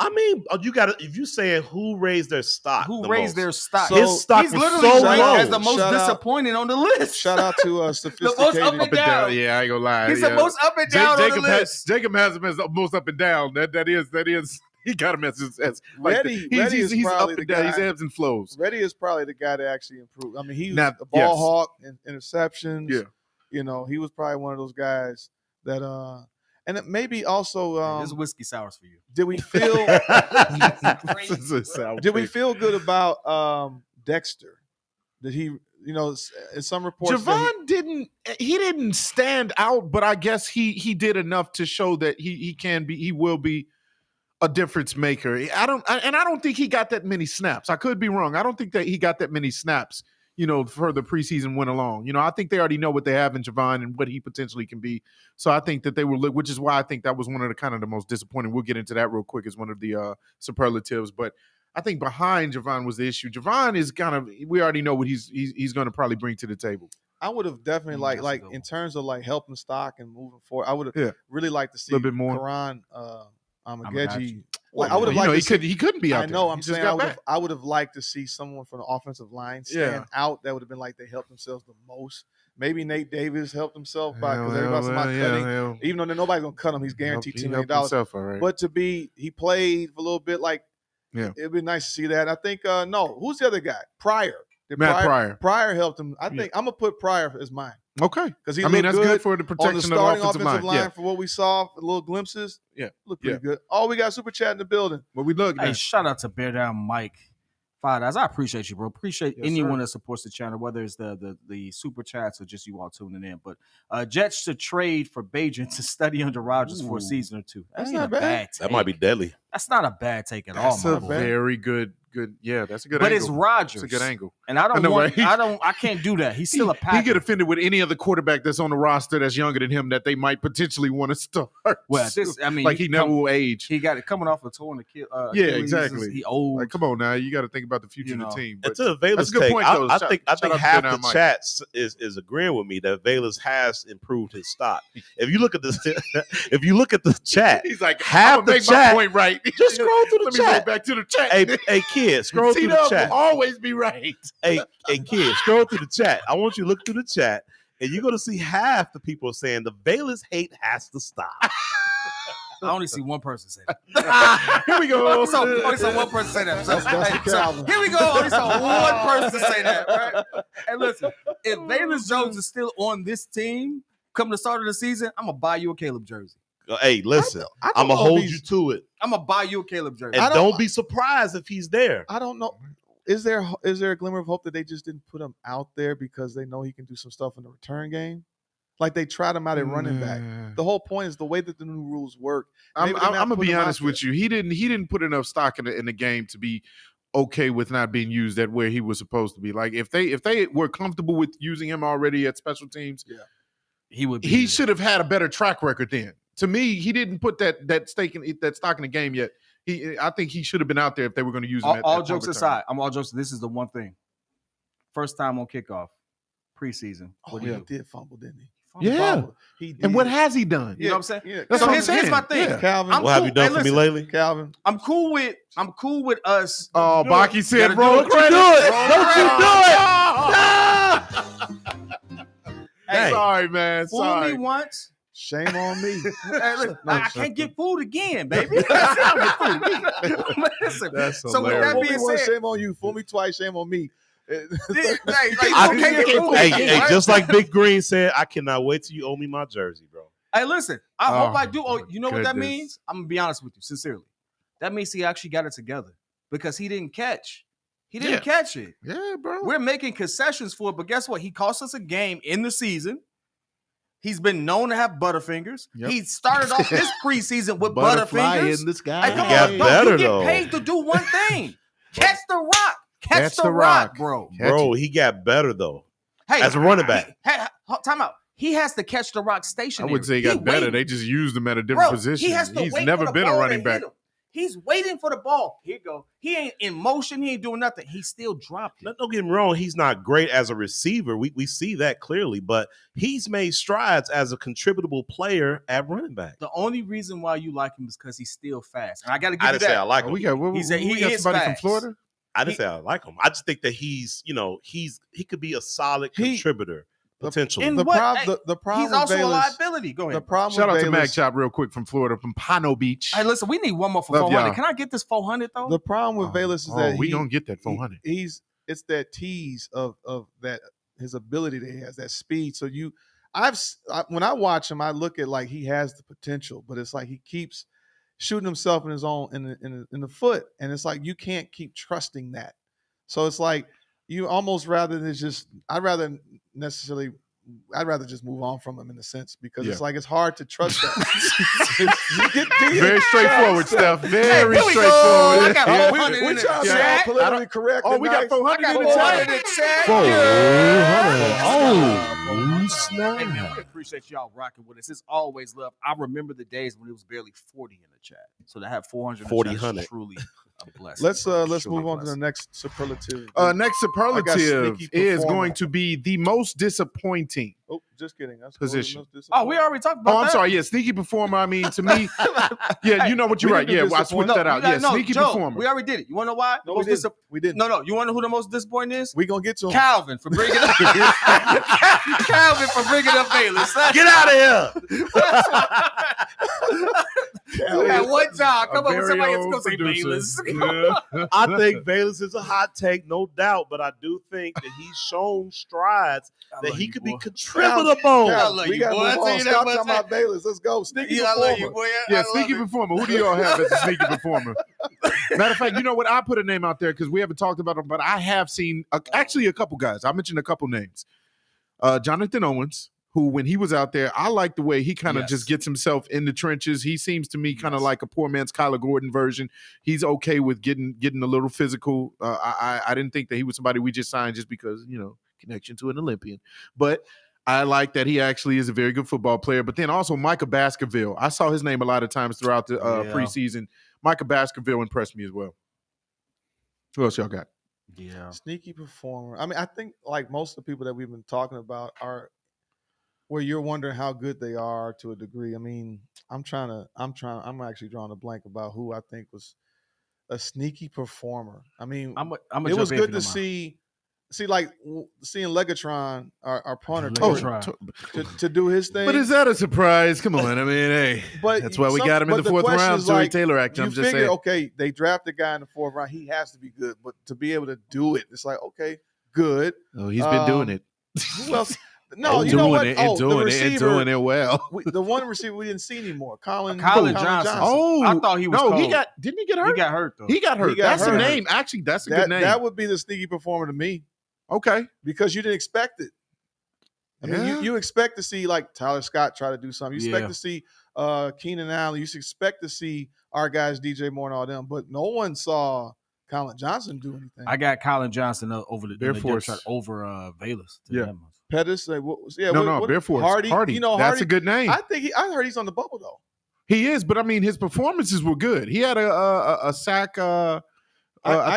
Speaker 3: I mean, you got to if you saying who raised their stock,
Speaker 1: Who
Speaker 3: the
Speaker 1: raised
Speaker 3: most?
Speaker 1: their stock?
Speaker 4: So-
Speaker 3: His stock
Speaker 1: He's
Speaker 3: was
Speaker 1: literally
Speaker 3: so
Speaker 1: ranked
Speaker 3: low.
Speaker 1: as the most
Speaker 4: Shout out-
Speaker 1: disappointing on the list.
Speaker 4: Shout out to
Speaker 1: most
Speaker 4: sophisticated.
Speaker 1: up
Speaker 2: Up and down. Yeah, I ain't gonna lie.
Speaker 1: He's
Speaker 2: yeah.
Speaker 1: the most up and down on
Speaker 2: Jacob
Speaker 1: the list.
Speaker 2: Jacob has him as the most up and down. That is. He got him as
Speaker 4: Reddy is
Speaker 2: he's
Speaker 4: probably
Speaker 2: up
Speaker 4: the
Speaker 2: and down. He's
Speaker 4: guy.
Speaker 2: ebbs and flows.
Speaker 4: Reddy is probably the guy to actually improve. I mean, he was
Speaker 2: Now,
Speaker 4: a ball
Speaker 2: yes.
Speaker 4: hawk and interceptions.
Speaker 2: Yeah.
Speaker 4: He was probably one of those guys that and it maybe also
Speaker 1: This whiskey sours for you.
Speaker 4: did we feel
Speaker 2: This is sour
Speaker 4: did we
Speaker 2: face.
Speaker 4: feel good about Dexter? Did he in some reports that
Speaker 2: Javon didn't stand out, but I guess he did enough to show that he will be a difference maker. I don't think he got that many snaps. I could be wrong. I don't think that he got that many snaps, for the preseason went along. I think they already know what they have in Javon and what he potentially can be. So I think that they were, which is why I think that was one of the kind of the most disappointing. We'll get into that real quick as one of the superlatives, but I think behind Javon was the issue. Javon is kind of, we already know what he's going to probably bring to the table.
Speaker 4: I would have definitely
Speaker 1: That's a
Speaker 4: like
Speaker 1: good
Speaker 4: in
Speaker 1: one.
Speaker 4: terms of like helping stock and moving forward. I would have
Speaker 2: Yeah.
Speaker 4: really liked to see
Speaker 2: Little bit more.
Speaker 4: Karan Amageji.
Speaker 1: Amagechi.
Speaker 4: Like, I would have liked to see
Speaker 2: he couldn't be out
Speaker 4: I
Speaker 2: there.
Speaker 4: know.
Speaker 2: He
Speaker 4: I'm
Speaker 2: just
Speaker 4: saying
Speaker 2: got back.
Speaker 4: I would have liked to see someone from the offensive line stand out. That would have been like they helped themselves the most. Maybe Nate Davis helped himself by because everybody's about cutting. Even though nobody's gonna cut him, he's guaranteed $2 million.
Speaker 2: Right.
Speaker 4: But he played for a little bit. Like,
Speaker 2: Yeah.
Speaker 4: it'd be nice to see that. I think who's the other guy? Pryor. Did
Speaker 2: Matt Pryor.
Speaker 4: Pryor helped him. I think I'm gonna put Pryor as mine
Speaker 2: Okay.
Speaker 4: because he
Speaker 2: I mean,
Speaker 4: looked
Speaker 2: that's good for the
Speaker 4: on the
Speaker 2: protection of the
Speaker 4: starting
Speaker 2: offensive line. Yeah.
Speaker 4: for what we saw, little glimpses.
Speaker 2: Yeah.
Speaker 4: Looked pretty good. Oh, we got Super Chat in the building.
Speaker 2: Well, we look.
Speaker 1: Hey,
Speaker 2: man.
Speaker 1: shout out to Bear Down Mike. $5. I appreciate you, bro. Appreciate
Speaker 2: Yes,
Speaker 1: anyone
Speaker 2: sir.
Speaker 1: that supports the channel, whether it's the super chats or just you all tuning in. But Jets should trade for Bajan to study under Rodgers for a season or two.
Speaker 4: That's
Speaker 1: Ain't
Speaker 4: not
Speaker 1: a
Speaker 4: bad.
Speaker 1: take.
Speaker 3: That might be deadly.
Speaker 1: That's not a bad take at
Speaker 2: That's
Speaker 1: all,
Speaker 2: a
Speaker 1: my boy.
Speaker 2: very good. Yeah, that's a good
Speaker 1: But
Speaker 2: angle.
Speaker 1: it's Rodgers.
Speaker 2: It's a good angle.
Speaker 1: And I don't
Speaker 2: I know,
Speaker 1: want.
Speaker 2: right?
Speaker 1: I can't do that. He's still a
Speaker 2: He
Speaker 1: Packer.
Speaker 2: get offended with any other quarterback that's on the roster that's younger than him that they might potentially want to start.
Speaker 1: Well, this, I mean,
Speaker 2: like he never will age.
Speaker 1: He got it coming off a torn Achilles.
Speaker 2: Yeah,
Speaker 1: Achilles.
Speaker 2: exactly.
Speaker 1: He old.
Speaker 2: Like, come on now, you got to think about the future
Speaker 1: You
Speaker 2: of the
Speaker 1: know.
Speaker 2: team.
Speaker 3: And
Speaker 2: But
Speaker 3: to the Valus
Speaker 2: that's a good
Speaker 3: take,
Speaker 2: point,
Speaker 3: I
Speaker 2: though.
Speaker 3: think
Speaker 2: Shout out
Speaker 3: half
Speaker 2: to
Speaker 3: the
Speaker 2: Ben Mike.
Speaker 3: chats is agreeing with me that Valus has improved his stock. If you look at this, if you look at the chat,
Speaker 2: He's like,
Speaker 3: half
Speaker 2: I'm
Speaker 3: the
Speaker 2: gonna make
Speaker 3: chat-
Speaker 2: my point right.
Speaker 3: just scroll through the
Speaker 2: Let me
Speaker 3: chat.
Speaker 2: go back to the chat.
Speaker 3: hey kid, scroll through the
Speaker 2: T-Dub
Speaker 3: chat.
Speaker 2: will always be right.
Speaker 3: Hey kid, scroll through the chat. I want you to look through the chat, and you're gonna see half the people saying the Valus hate has to stop.
Speaker 1: I only see one person say that.
Speaker 2: Here we go.
Speaker 1: Only saw one person say that. So,
Speaker 4: That's Calvin.
Speaker 1: here we go. Only saw one person say that. Right? And listen, if Valus Jones is still on this team come the start of the season, I'm gonna buy you a Caleb jersey.
Speaker 3: Hey, listen,
Speaker 4: I don't
Speaker 3: I'm gonna
Speaker 4: know if
Speaker 3: hold
Speaker 4: he's-
Speaker 3: you to it,
Speaker 1: I'm gonna buy you a Caleb jersey.
Speaker 3: and don't be surprised if he's there.
Speaker 4: I don't know. Is there a glimmer of hope that they just didn't put him out there because they know he can do some stuff in the return game? Like they tried him out at running back. The whole point is the way that the new rules work.
Speaker 2: I'm
Speaker 4: Maybe they're not
Speaker 2: gonna
Speaker 4: putting
Speaker 2: be
Speaker 4: him out
Speaker 2: honest with you. He didn't put enough stock in the game to be okay with not being used at where he was supposed to be. Like if they were comfortable with using him already at special teams,
Speaker 1: he would. Be
Speaker 2: he
Speaker 1: there.
Speaker 2: should have had a better track record then. To me, he didn't put that stock in the game yet. I think he should have been out there if they were going to use him.
Speaker 1: All
Speaker 2: at
Speaker 1: jokes
Speaker 2: overtime.
Speaker 1: aside, I'm all jokes. This is the one thing. First time on kickoff, preseason.
Speaker 4: Oh,
Speaker 1: What
Speaker 4: he
Speaker 1: do you do?
Speaker 4: did fumble, didn't he?
Speaker 2: Yeah.
Speaker 4: Fumbled. He did.
Speaker 2: And what has he done?
Speaker 1: You know what I'm saying?
Speaker 4: Yeah.
Speaker 2: That's
Speaker 1: So
Speaker 2: what I'm
Speaker 1: here's
Speaker 2: saying.
Speaker 1: my thing.
Speaker 2: Yeah.
Speaker 4: Calvin.
Speaker 1: I'm
Speaker 3: What have you
Speaker 1: cool.
Speaker 3: done
Speaker 1: Hey,
Speaker 3: for me
Speaker 1: listen.
Speaker 3: lately?
Speaker 4: Calvin.
Speaker 1: I'm cool with us.
Speaker 2: Oh,
Speaker 1: Do it.
Speaker 2: Baki said,
Speaker 1: Gotta do
Speaker 2: "Roll
Speaker 1: it.
Speaker 2: credit.
Speaker 3: do it.
Speaker 2: Roll
Speaker 3: Don't you
Speaker 2: credit.
Speaker 3: do it.
Speaker 1: Hey,
Speaker 2: Sorry, man.
Speaker 1: fool
Speaker 2: Sorry.
Speaker 1: me once.
Speaker 4: Shame on me.
Speaker 1: Hey, listen,
Speaker 4: No,
Speaker 1: I
Speaker 4: sir.
Speaker 1: can't get fooled again, baby. Listen,
Speaker 2: That's
Speaker 1: so with
Speaker 2: hilarious.
Speaker 1: that
Speaker 4: Fool me
Speaker 1: being
Speaker 4: once,
Speaker 1: said,
Speaker 4: shame on you. Fool me twice, shame on me.
Speaker 1: like,
Speaker 3: I
Speaker 1: you can't get fooled
Speaker 3: Hey,
Speaker 1: again,
Speaker 3: hey,
Speaker 1: right?
Speaker 3: just like Big Green said, I cannot wait till you owe me my jersey, bro.
Speaker 1: Hey, listen, I hope
Speaker 2: Oh,
Speaker 1: I do. Oh, you know what that
Speaker 2: goodness.
Speaker 1: means? I'm gonna be honest with you, sincerely. That means he actually got it together because he didn't catch. He didn't catch it.
Speaker 2: Yeah, bro.
Speaker 1: We're making concessions for it, but guess what? He cost us a game in the season. He's been known to have butterfingers.
Speaker 2: Yep.
Speaker 1: He started off this preseason with
Speaker 5: Butterfly
Speaker 1: butterfingers.
Speaker 5: in the sky.
Speaker 1: Hey, come
Speaker 3: got
Speaker 1: on, bro.
Speaker 3: better,
Speaker 1: You get
Speaker 3: though.
Speaker 1: paid to do one thing: catch the rock. Catch
Speaker 2: the
Speaker 1: the rock,
Speaker 2: rock.
Speaker 1: bro.
Speaker 2: Catch
Speaker 3: Bro, he got better though.
Speaker 1: Hey,
Speaker 3: As a running back.
Speaker 1: Hey, time out. He has to catch the rock
Speaker 2: I
Speaker 1: stationary.
Speaker 2: would say he got better.
Speaker 1: waiting.
Speaker 2: They just used him at a different
Speaker 1: Bro,
Speaker 2: position.
Speaker 1: He has to
Speaker 2: He's
Speaker 1: wait
Speaker 2: never
Speaker 1: for the
Speaker 2: been a
Speaker 1: ball
Speaker 2: running
Speaker 1: to
Speaker 2: back.
Speaker 1: hit him. He's waiting for the ball. Here you go. He ain't in motion. He ain't doing nothing. He still dropped it.
Speaker 3: Don't get me wrong, he's not great as a receiver. We see that clearly, but he's made strides as a contributable player at running back.
Speaker 1: The only reason why you like him is because he's still fast. And I got to give
Speaker 3: I
Speaker 1: you
Speaker 3: didn't say I
Speaker 1: that.
Speaker 3: like
Speaker 2: Oh,
Speaker 3: him.
Speaker 2: we got
Speaker 1: He
Speaker 2: got
Speaker 1: is
Speaker 2: somebody
Speaker 1: fast.
Speaker 2: from Florida.
Speaker 3: I didn't say I like him. I just think that he's he could be a solid contributor potentially.
Speaker 1: In
Speaker 4: The
Speaker 1: what?
Speaker 4: prob-
Speaker 1: Hey,
Speaker 4: the problem
Speaker 1: He's
Speaker 4: with
Speaker 1: also a
Speaker 4: Bayless-
Speaker 1: liability. Go
Speaker 4: The
Speaker 1: ahead.
Speaker 4: problem
Speaker 2: Shout out
Speaker 4: with
Speaker 2: to Mag
Speaker 4: Bayless-
Speaker 2: Chop real quick from Florida, from Pano Beach.
Speaker 1: Hey, listen, we need one more for
Speaker 2: Love
Speaker 1: 400.
Speaker 2: y'all.
Speaker 1: Can I get this 400 though?
Speaker 4: The problem with Bayless is that
Speaker 2: we
Speaker 4: he-
Speaker 2: gonna get that 400.
Speaker 4: It's that tease of that his ability that he has, that speed. So when I watch him, I look at like he has the potential, but it's like he keeps shooting himself in his own in the foot, and it's like you can't keep trusting that. So it's like you almost rather than just I'd rather just move on from him in a sense because it's like it's hard to trust that.
Speaker 2: Very straightforward stuff. Very
Speaker 1: here we go.
Speaker 2: straightforward.
Speaker 1: I got
Speaker 2: Yeah.
Speaker 1: 400 in
Speaker 4: We
Speaker 1: the
Speaker 4: trying to
Speaker 1: chat.
Speaker 4: be politically correct.
Speaker 2: Oh, we got
Speaker 4: tonight.
Speaker 2: 400
Speaker 1: I
Speaker 2: in
Speaker 1: got
Speaker 2: the
Speaker 1: 400 in
Speaker 2: chat.
Speaker 1: the chat.
Speaker 5: 400. Oh, snap.
Speaker 1: Hey, man, we appreciate y'all rocking with us. It's always love. I remember the days when it was barely 40 in the chat. So to have 400 in the
Speaker 3: 40,
Speaker 1: chat is
Speaker 3: 100.
Speaker 1: truly a blessing.
Speaker 4: Let's
Speaker 1: Truly
Speaker 4: move
Speaker 1: a
Speaker 4: on to the
Speaker 1: blessing.
Speaker 4: next superlative.
Speaker 2: Next superlative
Speaker 4: sneaky
Speaker 2: is
Speaker 4: performer.
Speaker 2: going to be the most disappointing.
Speaker 4: Oh, just kidding. That's
Speaker 2: Position.
Speaker 1: Oh, we already talked about
Speaker 2: Oh, I'm
Speaker 1: that.
Speaker 2: sorry. Yeah, sneaky performer. I mean, to me, yeah, you know what you're
Speaker 4: We
Speaker 2: right.
Speaker 4: didn't
Speaker 2: Yeah,
Speaker 4: do
Speaker 2: well, I switched that out. Yeah, sneaky
Speaker 1: Joe,
Speaker 2: performer.
Speaker 1: we already did it. You want to know why?
Speaker 4: No, we
Speaker 1: Most
Speaker 4: didn't. We didn't.
Speaker 1: No. You want to know who the most disappointing is?
Speaker 4: We gonna get to him.
Speaker 1: Calvin for bringing up Calvin for bringing up Bayless.
Speaker 3: Get out of here.
Speaker 6: At one time, come
Speaker 2: A
Speaker 6: on,
Speaker 2: very
Speaker 6: somebody else
Speaker 2: old
Speaker 6: go say
Speaker 2: producer.
Speaker 6: Bayless.
Speaker 3: I think Bayless is a hot take, no doubt, but I do think that he's shown strides that he could be contributable.
Speaker 6: I love
Speaker 4: We
Speaker 6: you,
Speaker 4: got to
Speaker 6: boy. I
Speaker 4: move
Speaker 6: tell
Speaker 4: on.
Speaker 6: you that
Speaker 4: Stop
Speaker 6: much.
Speaker 4: talking about Bayless. Let's go. Sneaky
Speaker 6: Yeah, I love you,
Speaker 4: performer.
Speaker 6: boy.
Speaker 2: Yeah,
Speaker 6: I
Speaker 2: sneaky
Speaker 6: love it.
Speaker 2: performer. Who do y'all have as a sneaky performer? Matter of fact, you know what? I put a name out there because we haven't talked about him, but I have seen actually a couple guys. I mentioned a couple names. Jonathan Owens, who when he was out there, I like the way he kind of
Speaker 1: Yes.
Speaker 2: just gets himself in the trenches. He seems to me kind of
Speaker 1: Yes.
Speaker 2: like a poor man's Kyler Gordon version. He's okay with getting a little physical. I didn't think that he was somebody we just signed just because, connection to an Olympian. But I like that he actually is a very good football player. But then also Micah Baskerville. I saw his name a lot of times throughout the
Speaker 1: Yeah.
Speaker 2: preseason. Micah Baskerville impressed me as well. Who else y'all got?
Speaker 1: Yeah.
Speaker 4: Sneaky performer. I mean, I think like most of the people that we've been talking about are where you're wondering how good they are to a degree. I mean, I'm actually drawing a blank about who I think was a sneaky performer. I mean, it was good to see seeing Legatron, our punter, to do his thing.
Speaker 2: But is that a surprise? Come on. I mean, hey,
Speaker 4: But
Speaker 2: that's why we got him in the fourth
Speaker 4: question
Speaker 2: round.
Speaker 4: is,
Speaker 2: Joey
Speaker 4: like,
Speaker 2: Taylor Act.
Speaker 4: you
Speaker 2: I'm just
Speaker 4: figure,
Speaker 2: saying.
Speaker 4: okay, they draft a guy in the fourth round. He has to be good. But to be able to do it, it's like, okay, good.
Speaker 2: Oh, he's been doing it.
Speaker 4: Who else? No,
Speaker 2: And
Speaker 4: you know
Speaker 2: doing
Speaker 4: what?
Speaker 2: it and
Speaker 4: the
Speaker 2: doing it and
Speaker 4: receiver,
Speaker 2: doing it well.
Speaker 4: the one receiver we didn't see anymore, Colin
Speaker 1: Johnson.
Speaker 2: Oh,
Speaker 1: I thought he was
Speaker 2: no.
Speaker 1: cold.
Speaker 2: Didn't he get hurt?
Speaker 1: He got hurt though.
Speaker 2: He got hurt.
Speaker 4: He got
Speaker 2: That's
Speaker 4: hurt.
Speaker 2: a name. Actually, that's a good name.
Speaker 4: That would be the sneaky performer to me
Speaker 2: Okay.
Speaker 4: because you didn't expect it. I mean,
Speaker 2: Yeah.
Speaker 4: you expect to see like Tyler Scott try to do something. You expect
Speaker 1: Yeah.
Speaker 4: to see Keenan Allen. You expect to see our guys DJ Moore and all them, but no one saw Colin Johnson do anything.
Speaker 1: I got Colin Johnson over the
Speaker 2: Air
Speaker 1: depth
Speaker 2: Force.
Speaker 1: chart over Bayless.
Speaker 2: Yeah.
Speaker 4: Pettis,
Speaker 2: Bear Force.
Speaker 4: Hardy. You know,
Speaker 2: That's
Speaker 4: Hardy.
Speaker 2: a good name.
Speaker 4: I heard he's on the bubble though.
Speaker 2: He is, but I mean, his performances were good. He had a sack. I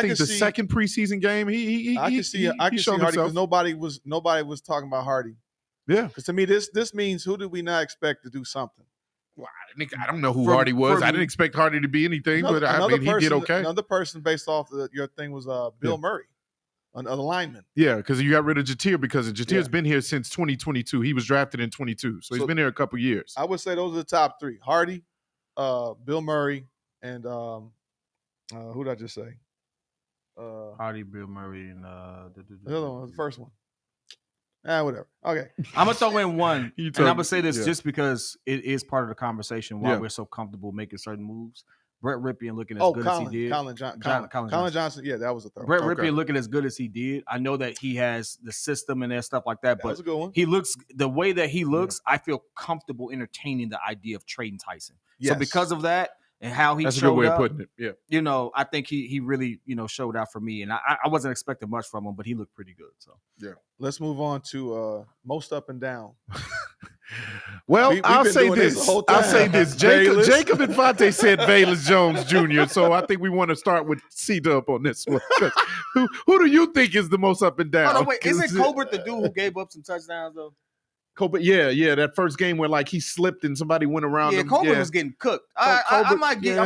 Speaker 2: think
Speaker 4: can
Speaker 2: the
Speaker 4: see-
Speaker 2: second preseason game.
Speaker 4: I can see Hardy
Speaker 2: showed
Speaker 4: because
Speaker 2: himself.
Speaker 4: nobody was talking about Hardy.
Speaker 2: Yeah.
Speaker 4: Because to me, this means who did we not expect to do something?
Speaker 2: I don't know who
Speaker 1: From-
Speaker 2: Hardy was.
Speaker 1: from-
Speaker 2: I didn't expect Hardy to be anything, but I mean, he did okay.
Speaker 4: Another person based off your thing was Bill Murray, another lineman.
Speaker 2: Yeah, because you got rid of Jatir because Jatir's
Speaker 4: Yeah.
Speaker 2: been here since 2022. He was drafted in 22, so he's
Speaker 4: So-
Speaker 2: been here a couple years.
Speaker 4: I would say those are the top three: Hardy, Bill Murray, and who did I just say?
Speaker 1: Hardy, Bill Murray, and
Speaker 4: The other one was the first one. Whatever. Okay.
Speaker 1: I'm gonna throw in one,
Speaker 2: You
Speaker 1: and
Speaker 2: talk-
Speaker 1: I'm gonna say this
Speaker 2: yeah.
Speaker 1: just because it is part of the conversation why
Speaker 2: Yeah.
Speaker 1: we're so comfortable making certain moves. Brett Ripien looking as
Speaker 4: Oh,
Speaker 1: good
Speaker 4: Colin,
Speaker 1: as he did.
Speaker 4: Colin
Speaker 1: Johnson.
Speaker 4: Johnson. Yeah, that was a throw.
Speaker 1: Brett
Speaker 2: Okay.
Speaker 1: Ripien looking as good as he did. I know that he has the system and that stuff like that,
Speaker 4: That
Speaker 1: but
Speaker 4: was a good one.
Speaker 1: he looks the way that he looks. I feel comfortable entertaining the idea of trading Tyson. So
Speaker 4: Yes.
Speaker 1: because of that and how he
Speaker 2: That's a
Speaker 1: showed
Speaker 2: good way
Speaker 1: up,
Speaker 2: of putting it. Yeah.
Speaker 1: I think he really showed out for me, and I wasn't expecting much from him, but he looked pretty good. So
Speaker 4: Let's move on to most up and down.
Speaker 2: Well,
Speaker 4: We've
Speaker 2: I'll
Speaker 4: been
Speaker 2: say
Speaker 4: doing this
Speaker 2: this.
Speaker 4: the whole
Speaker 2: I'll
Speaker 4: time.
Speaker 2: say this.
Speaker 4: Bayless.
Speaker 2: Jacob Infante said Bayless Jones Jr., so I think we want to start with C-Dub on this one. Who do you think is the most up and down?
Speaker 1: Oh, no, wait, isn't Colbert the dude who gave up some touchdowns though?
Speaker 2: Colbert, yeah, that first game where like he slipped and somebody went around
Speaker 1: Yeah,
Speaker 2: him.
Speaker 1: Colbert was getting cooked. I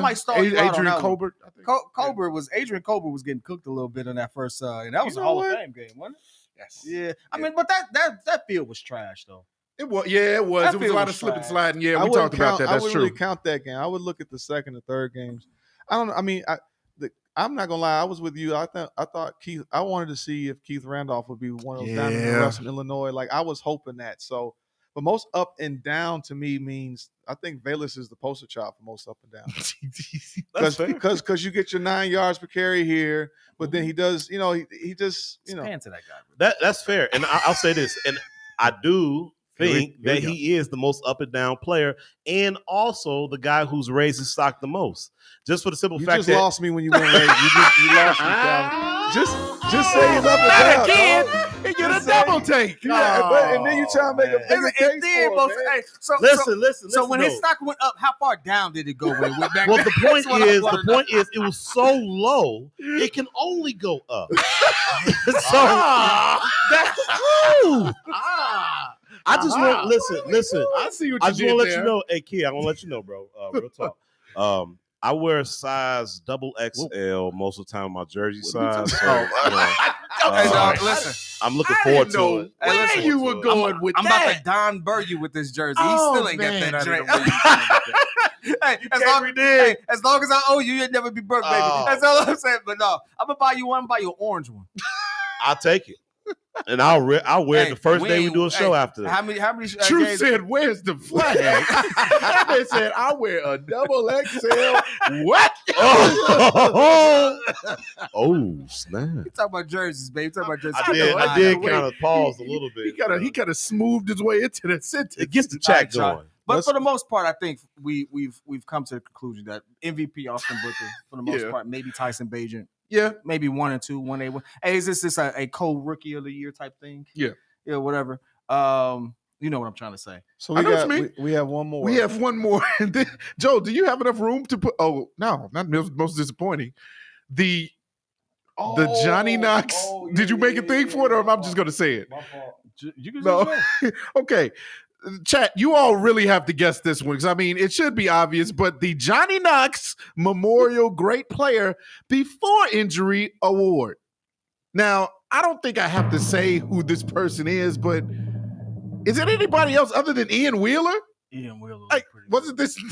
Speaker 1: might stall you out on
Speaker 2: Adrian
Speaker 1: that one.
Speaker 2: Colbert. I think.
Speaker 1: Adrian Colbert was getting cooked a little bit on that first, and that was
Speaker 2: You
Speaker 1: a
Speaker 2: know
Speaker 1: Hall
Speaker 2: what?
Speaker 1: of Fame game, wasn't it?
Speaker 2: Yes.
Speaker 1: Yeah, I mean, but that field was trash though.
Speaker 2: It was. Yeah, it was.
Speaker 1: That
Speaker 2: It was a
Speaker 1: field
Speaker 2: lot
Speaker 1: was
Speaker 2: of slip and
Speaker 1: trash.
Speaker 2: sliding. Yeah,
Speaker 4: I
Speaker 2: we
Speaker 4: wouldn't
Speaker 2: talked about that.
Speaker 4: I
Speaker 2: That's
Speaker 4: wouldn't
Speaker 2: true.
Speaker 4: really count that game. I would look at the second and third games. I don't know. I mean, I'm not gonna lie. I was with you. I thought Keith. I wanted to see if Keith Randolph would be one of those diamond in the
Speaker 2: Yeah.
Speaker 4: rough in Illinois. Like I was hoping that. So, but most up and down to me means I think Bayless is the poster child for most up and down.
Speaker 3: That's fair.
Speaker 4: Because you get your 9 yards per carry here, but then he does. He just
Speaker 1: Stand to that guy.
Speaker 3: That's fair. And I'll say this, and I do think
Speaker 2: Here we
Speaker 3: that he is the most up and down player, and also the guy who's raised his stock the most. Just for the simple
Speaker 4: You
Speaker 3: fact
Speaker 4: just
Speaker 3: that
Speaker 4: lost me when you went late. You lost me, Calvin. Just say he's up and down.
Speaker 2: Not again.
Speaker 4: dog.
Speaker 2: And get a
Speaker 4: Just
Speaker 2: double
Speaker 4: say-
Speaker 2: take.
Speaker 4: Yeah, and then you try to make a
Speaker 3: man.
Speaker 4: bigger case for it, man.
Speaker 3: listen.
Speaker 1: So when his
Speaker 3: though.
Speaker 1: stock went up, how far down did it go? When it went back
Speaker 3: Well,
Speaker 1: down?
Speaker 3: the point
Speaker 1: That's what I
Speaker 3: is,
Speaker 1: wanna know.
Speaker 3: it was so low, it can only go up. So that's the truth. I just want listen.
Speaker 2: I see what
Speaker 3: I
Speaker 2: you
Speaker 3: just
Speaker 2: did
Speaker 3: want to let
Speaker 2: there.
Speaker 3: you know, hey kid, I want to let you know, bro. Real talk. I wear a size double XL most of the time. My jersey size. So,
Speaker 1: Hey, dog,
Speaker 3: uh,
Speaker 1: listen.
Speaker 3: I'm looking
Speaker 2: I
Speaker 3: forward
Speaker 2: didn't know
Speaker 3: to it.
Speaker 1: Hey,
Speaker 2: where
Speaker 1: listen,
Speaker 2: you were going with
Speaker 1: I'm
Speaker 2: that.
Speaker 1: about to Don Burr you with this jersey. He
Speaker 2: Oh,
Speaker 1: still ain't
Speaker 2: man,
Speaker 1: got
Speaker 2: I
Speaker 1: that
Speaker 2: didn't
Speaker 1: drink.
Speaker 2: know where you were going with that.
Speaker 1: Hey, as long as I owe you, you'll never be broke, baby.
Speaker 3: Oh.
Speaker 1: That's all I'm saying. But no, I'm gonna buy you one. I'm gonna buy you an orange one.
Speaker 3: I'll take it. And I'll wear
Speaker 1: Hey,
Speaker 3: it the first day we
Speaker 1: ain't-
Speaker 3: do a show
Speaker 1: hey,
Speaker 3: after that.
Speaker 1: How many?
Speaker 2: True
Speaker 1: games-
Speaker 2: said, "Where's the flag?" They said, "I wear a double XL." What?
Speaker 3: Oh, snap.
Speaker 1: You talking about jerseys, baby? You talking about jerseys?
Speaker 3: I did
Speaker 2: Wait,
Speaker 3: kind of pause a little bit.
Speaker 2: He kind of smoothed his way into the sentence.
Speaker 3: It gets the
Speaker 1: All right,
Speaker 3: chat
Speaker 1: John.
Speaker 3: going.
Speaker 1: But
Speaker 4: Let's-
Speaker 1: for the most part, I think we've come to the conclusion that MVP Austin Booker, for the most
Speaker 2: Yeah.
Speaker 1: part, maybe Tyson Bagent,
Speaker 2: Yeah,
Speaker 1: maybe 1 and 2, 1A, 1. Hey, is this a co-rookie of the year type thing?
Speaker 2: Yeah.
Speaker 1: Yeah, whatever. You know what I'm trying to say.
Speaker 4: So
Speaker 2: I
Speaker 4: we
Speaker 2: know what
Speaker 4: got
Speaker 2: you mean.
Speaker 4: we have one more.
Speaker 2: we have one more. And then, Joe, do you have enough room to put? Oh, no, not most disappointing. The Johnny Knox. Did you make a thing for it, or am I just going to say it?
Speaker 4: My fault.
Speaker 1: You can
Speaker 2: No.
Speaker 1: say
Speaker 2: Okay. Chat, you all really have to guess this one because I mean it should be obvious, but the Johnny Knox Memorial Great Player Before Injury Award. Now, I don't think I have to say who this person is, but is it anybody else other than Ian Wheeler?
Speaker 1: Ian Wheeler.
Speaker 2: Like, wasn't this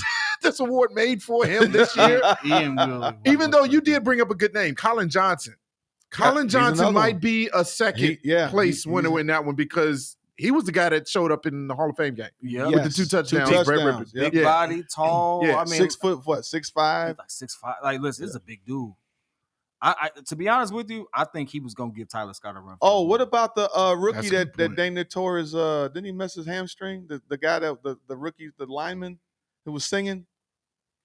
Speaker 2: this award made for him this year?
Speaker 1: Ian Wheeler.
Speaker 2: Even though you did bring up a good name, Colin Johnson. Colin
Speaker 4: he's
Speaker 2: Johnson
Speaker 4: another
Speaker 2: might
Speaker 4: one.
Speaker 2: be a second place winner
Speaker 4: he's-
Speaker 2: in that one because he was the guy that showed up in the Hall of Fame game.
Speaker 1: Yeah.
Speaker 2: With the two touchdowns.
Speaker 4: Yep.
Speaker 1: Big body, tall.
Speaker 2: Yeah.
Speaker 1: I mean,
Speaker 4: 6 foot, what, 6'5"?
Speaker 1: like 6'5". Like, listen, this is a big dude. I to be honest with you, I think he was gonna give Tyler Scott a run. for
Speaker 4: Oh,
Speaker 1: his
Speaker 4: what
Speaker 1: money.
Speaker 4: about the rookie
Speaker 2: That's a
Speaker 4: that
Speaker 2: good point.
Speaker 4: Daniel Torres? Didn't he mess his hamstring? The guy that the rookie, the lineman who was singing.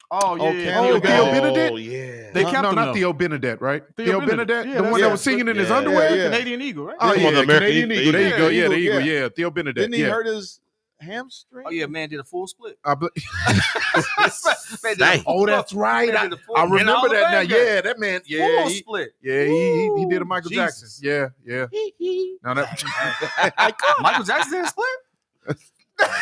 Speaker 1: Oh yeah,
Speaker 4: Okay.
Speaker 1: yeah,
Speaker 2: Oh,
Speaker 1: yeah.
Speaker 2: Theo Benedict?
Speaker 3: Yeah.
Speaker 1: They
Speaker 2: No,
Speaker 1: kept
Speaker 2: no,
Speaker 1: him,
Speaker 2: not
Speaker 1: though.
Speaker 2: Theo Benedict, right?
Speaker 1: Theo
Speaker 2: Theo
Speaker 1: Benedict.
Speaker 2: Benedict,
Speaker 1: Yeah,
Speaker 2: the one
Speaker 1: that's-
Speaker 2: that was singing in his
Speaker 3: yeah,
Speaker 2: underwear.
Speaker 4: yeah.
Speaker 1: Canadian Eagle, right?
Speaker 2: Oh
Speaker 3: Talking
Speaker 2: yeah,
Speaker 3: about the American
Speaker 2: Canadian Eagle. There you
Speaker 3: Eagle.
Speaker 2: go. Yeah, there you go.
Speaker 4: Yeah.
Speaker 2: Yeah, Theo Benedict.
Speaker 4: Didn't he
Speaker 2: yeah.
Speaker 4: hurt his hamstring?
Speaker 1: Oh yeah, man did a full split.
Speaker 2: I bel-
Speaker 1: Man did a
Speaker 3: Dang.
Speaker 2: oh, that's right.
Speaker 1: Man did a full-
Speaker 2: I
Speaker 1: in the Hall
Speaker 2: remember
Speaker 1: of
Speaker 2: that now.
Speaker 1: Fame game.
Speaker 2: Yeah, that man. Yeah,
Speaker 1: Full
Speaker 2: he,
Speaker 1: split.
Speaker 2: yeah, he did a Michael
Speaker 1: Jesus.
Speaker 2: Jackson. Yeah, yeah. No, that
Speaker 1: Michael Jackson did a split.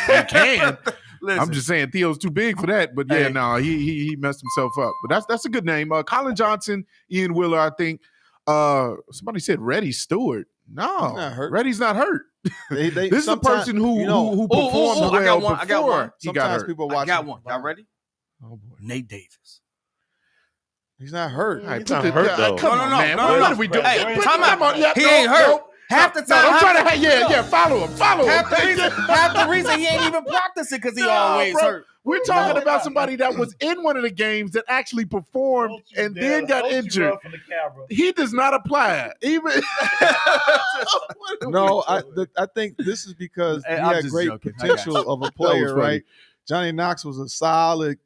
Speaker 2: you can.
Speaker 1: Listen,
Speaker 2: I'm just saying Theo's too big for that. But yeah,
Speaker 1: Hey.
Speaker 2: no, he messed himself up. But that's a good name. Colin Johnson, Ian Wheeler, I think. Somebody said Reddy Stewart. No,
Speaker 4: He's not hurt.
Speaker 2: Reddy's not hurt.
Speaker 4: They
Speaker 2: This is a
Speaker 4: sometimes-
Speaker 2: person who
Speaker 4: you know,
Speaker 2: who performed
Speaker 1: I got
Speaker 2: well
Speaker 1: one, I got
Speaker 2: before
Speaker 1: one.
Speaker 2: he got
Speaker 4: sometimes
Speaker 2: hurt.
Speaker 4: people
Speaker 1: I
Speaker 4: watch.
Speaker 1: got
Speaker 4: him.
Speaker 1: one. Y'all ready?
Speaker 2: Oh boy.
Speaker 1: Nate Davis.
Speaker 4: He's not hurt.
Speaker 2: All right,
Speaker 3: He's
Speaker 2: put
Speaker 3: not
Speaker 2: the-
Speaker 3: hurt,
Speaker 2: yeah,
Speaker 3: though.
Speaker 2: Come
Speaker 1: No,
Speaker 2: on,
Speaker 1: no,
Speaker 2: man.
Speaker 1: no,
Speaker 2: What
Speaker 1: no.
Speaker 2: are we doing?
Speaker 1: Hey,
Speaker 2: Put-
Speaker 1: time out.
Speaker 2: come on, yeah,
Speaker 1: He
Speaker 2: no,
Speaker 1: ain't hurt.
Speaker 2: no.
Speaker 1: Half the
Speaker 2: No,
Speaker 1: time,
Speaker 2: I'm trying to. Yeah. Follow him.
Speaker 1: half the reason he ain't even practicing because he
Speaker 2: No,
Speaker 1: always
Speaker 2: bro.
Speaker 1: hurt.
Speaker 2: We're talking
Speaker 1: No.
Speaker 2: about somebody that was in one of the games that actually performed and then got injured. He does not apply. Even
Speaker 4: No, I think this is because
Speaker 1: Hey,
Speaker 4: he
Speaker 1: I'm
Speaker 4: had
Speaker 1: just
Speaker 4: great
Speaker 1: joking. I got
Speaker 4: potential of a
Speaker 2: was
Speaker 4: player,
Speaker 2: funny.
Speaker 4: right? Johnny Knox was a solid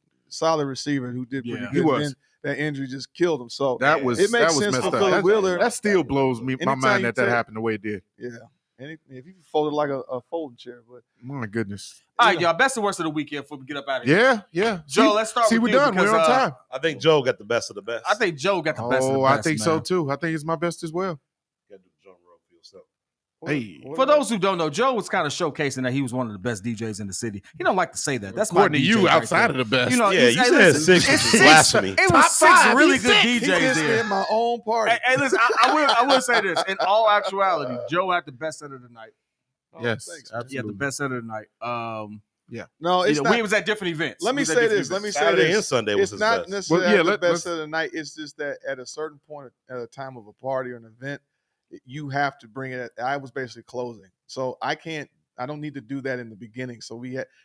Speaker 4: receiver who did pretty
Speaker 1: Yeah.
Speaker 4: good.
Speaker 2: He was.
Speaker 4: Then that injury just killed him. So
Speaker 2: that was
Speaker 4: it makes
Speaker 2: that was
Speaker 4: sense
Speaker 2: messed
Speaker 4: for
Speaker 2: up.
Speaker 4: Phillip
Speaker 2: That-
Speaker 4: Wheeler.
Speaker 2: That still blows me my
Speaker 4: Anytime
Speaker 2: mind
Speaker 4: you
Speaker 2: that
Speaker 4: take-
Speaker 2: happened the way it did.
Speaker 4: yeah. If you folded like a folding chair, but
Speaker 2: My goodness.
Speaker 1: All right, y'all. Best and worst of the weekend before we get up out of here.
Speaker 2: Yeah, yeah.
Speaker 1: Joe, let's start
Speaker 2: See,
Speaker 1: with
Speaker 2: we're
Speaker 1: you
Speaker 2: done. We're
Speaker 1: because,
Speaker 2: on time.
Speaker 3: I think Joe got the best of the best.
Speaker 1: I think Joe got the best of the
Speaker 2: Oh,
Speaker 1: best.
Speaker 2: I think so
Speaker 1: man.
Speaker 2: too. I think it's my best as well.
Speaker 3: You gotta do the drum roll for yourself.
Speaker 2: Hey.
Speaker 1: For those who don't know, Joe was kind of showcasing that he was one of the best DJs in the city. He don't like to say that. That's my
Speaker 2: According to
Speaker 1: DJ
Speaker 2: you,
Speaker 1: right
Speaker 2: outside
Speaker 1: there.
Speaker 2: of the best.
Speaker 1: You know,
Speaker 3: Yeah,
Speaker 1: he's-
Speaker 3: you
Speaker 1: hey,
Speaker 3: said
Speaker 1: listen,
Speaker 3: six,
Speaker 1: it's
Speaker 3: which is blasphemy.
Speaker 1: It was
Speaker 2: Top
Speaker 1: 6
Speaker 2: five.
Speaker 1: really
Speaker 2: He's
Speaker 1: good
Speaker 2: sick.
Speaker 4: he
Speaker 1: DJs
Speaker 4: gets me
Speaker 1: there.
Speaker 4: in my own party.
Speaker 1: Hey, listen, I will say this. In all actuality, Joe had the best set of the night.
Speaker 2: Yes,
Speaker 4: thanks, man.
Speaker 1: He had the best set of the night.
Speaker 4: No, it's not.
Speaker 1: We was at different events.
Speaker 4: Let me
Speaker 1: We was at
Speaker 4: say
Speaker 1: different
Speaker 4: this. Let me
Speaker 1: events.
Speaker 4: say
Speaker 3: Saturday
Speaker 4: this.
Speaker 3: and Sunday was
Speaker 4: It's
Speaker 3: his
Speaker 4: not
Speaker 3: best.
Speaker 4: necessarily
Speaker 2: Well, yeah,
Speaker 4: the
Speaker 2: let-
Speaker 4: best
Speaker 2: let's-
Speaker 4: of the night. It's just that at a certain point at a time of a party or an event, you have to bring it. I was basically closing, so I can't. I don't need to do that in the beginning. So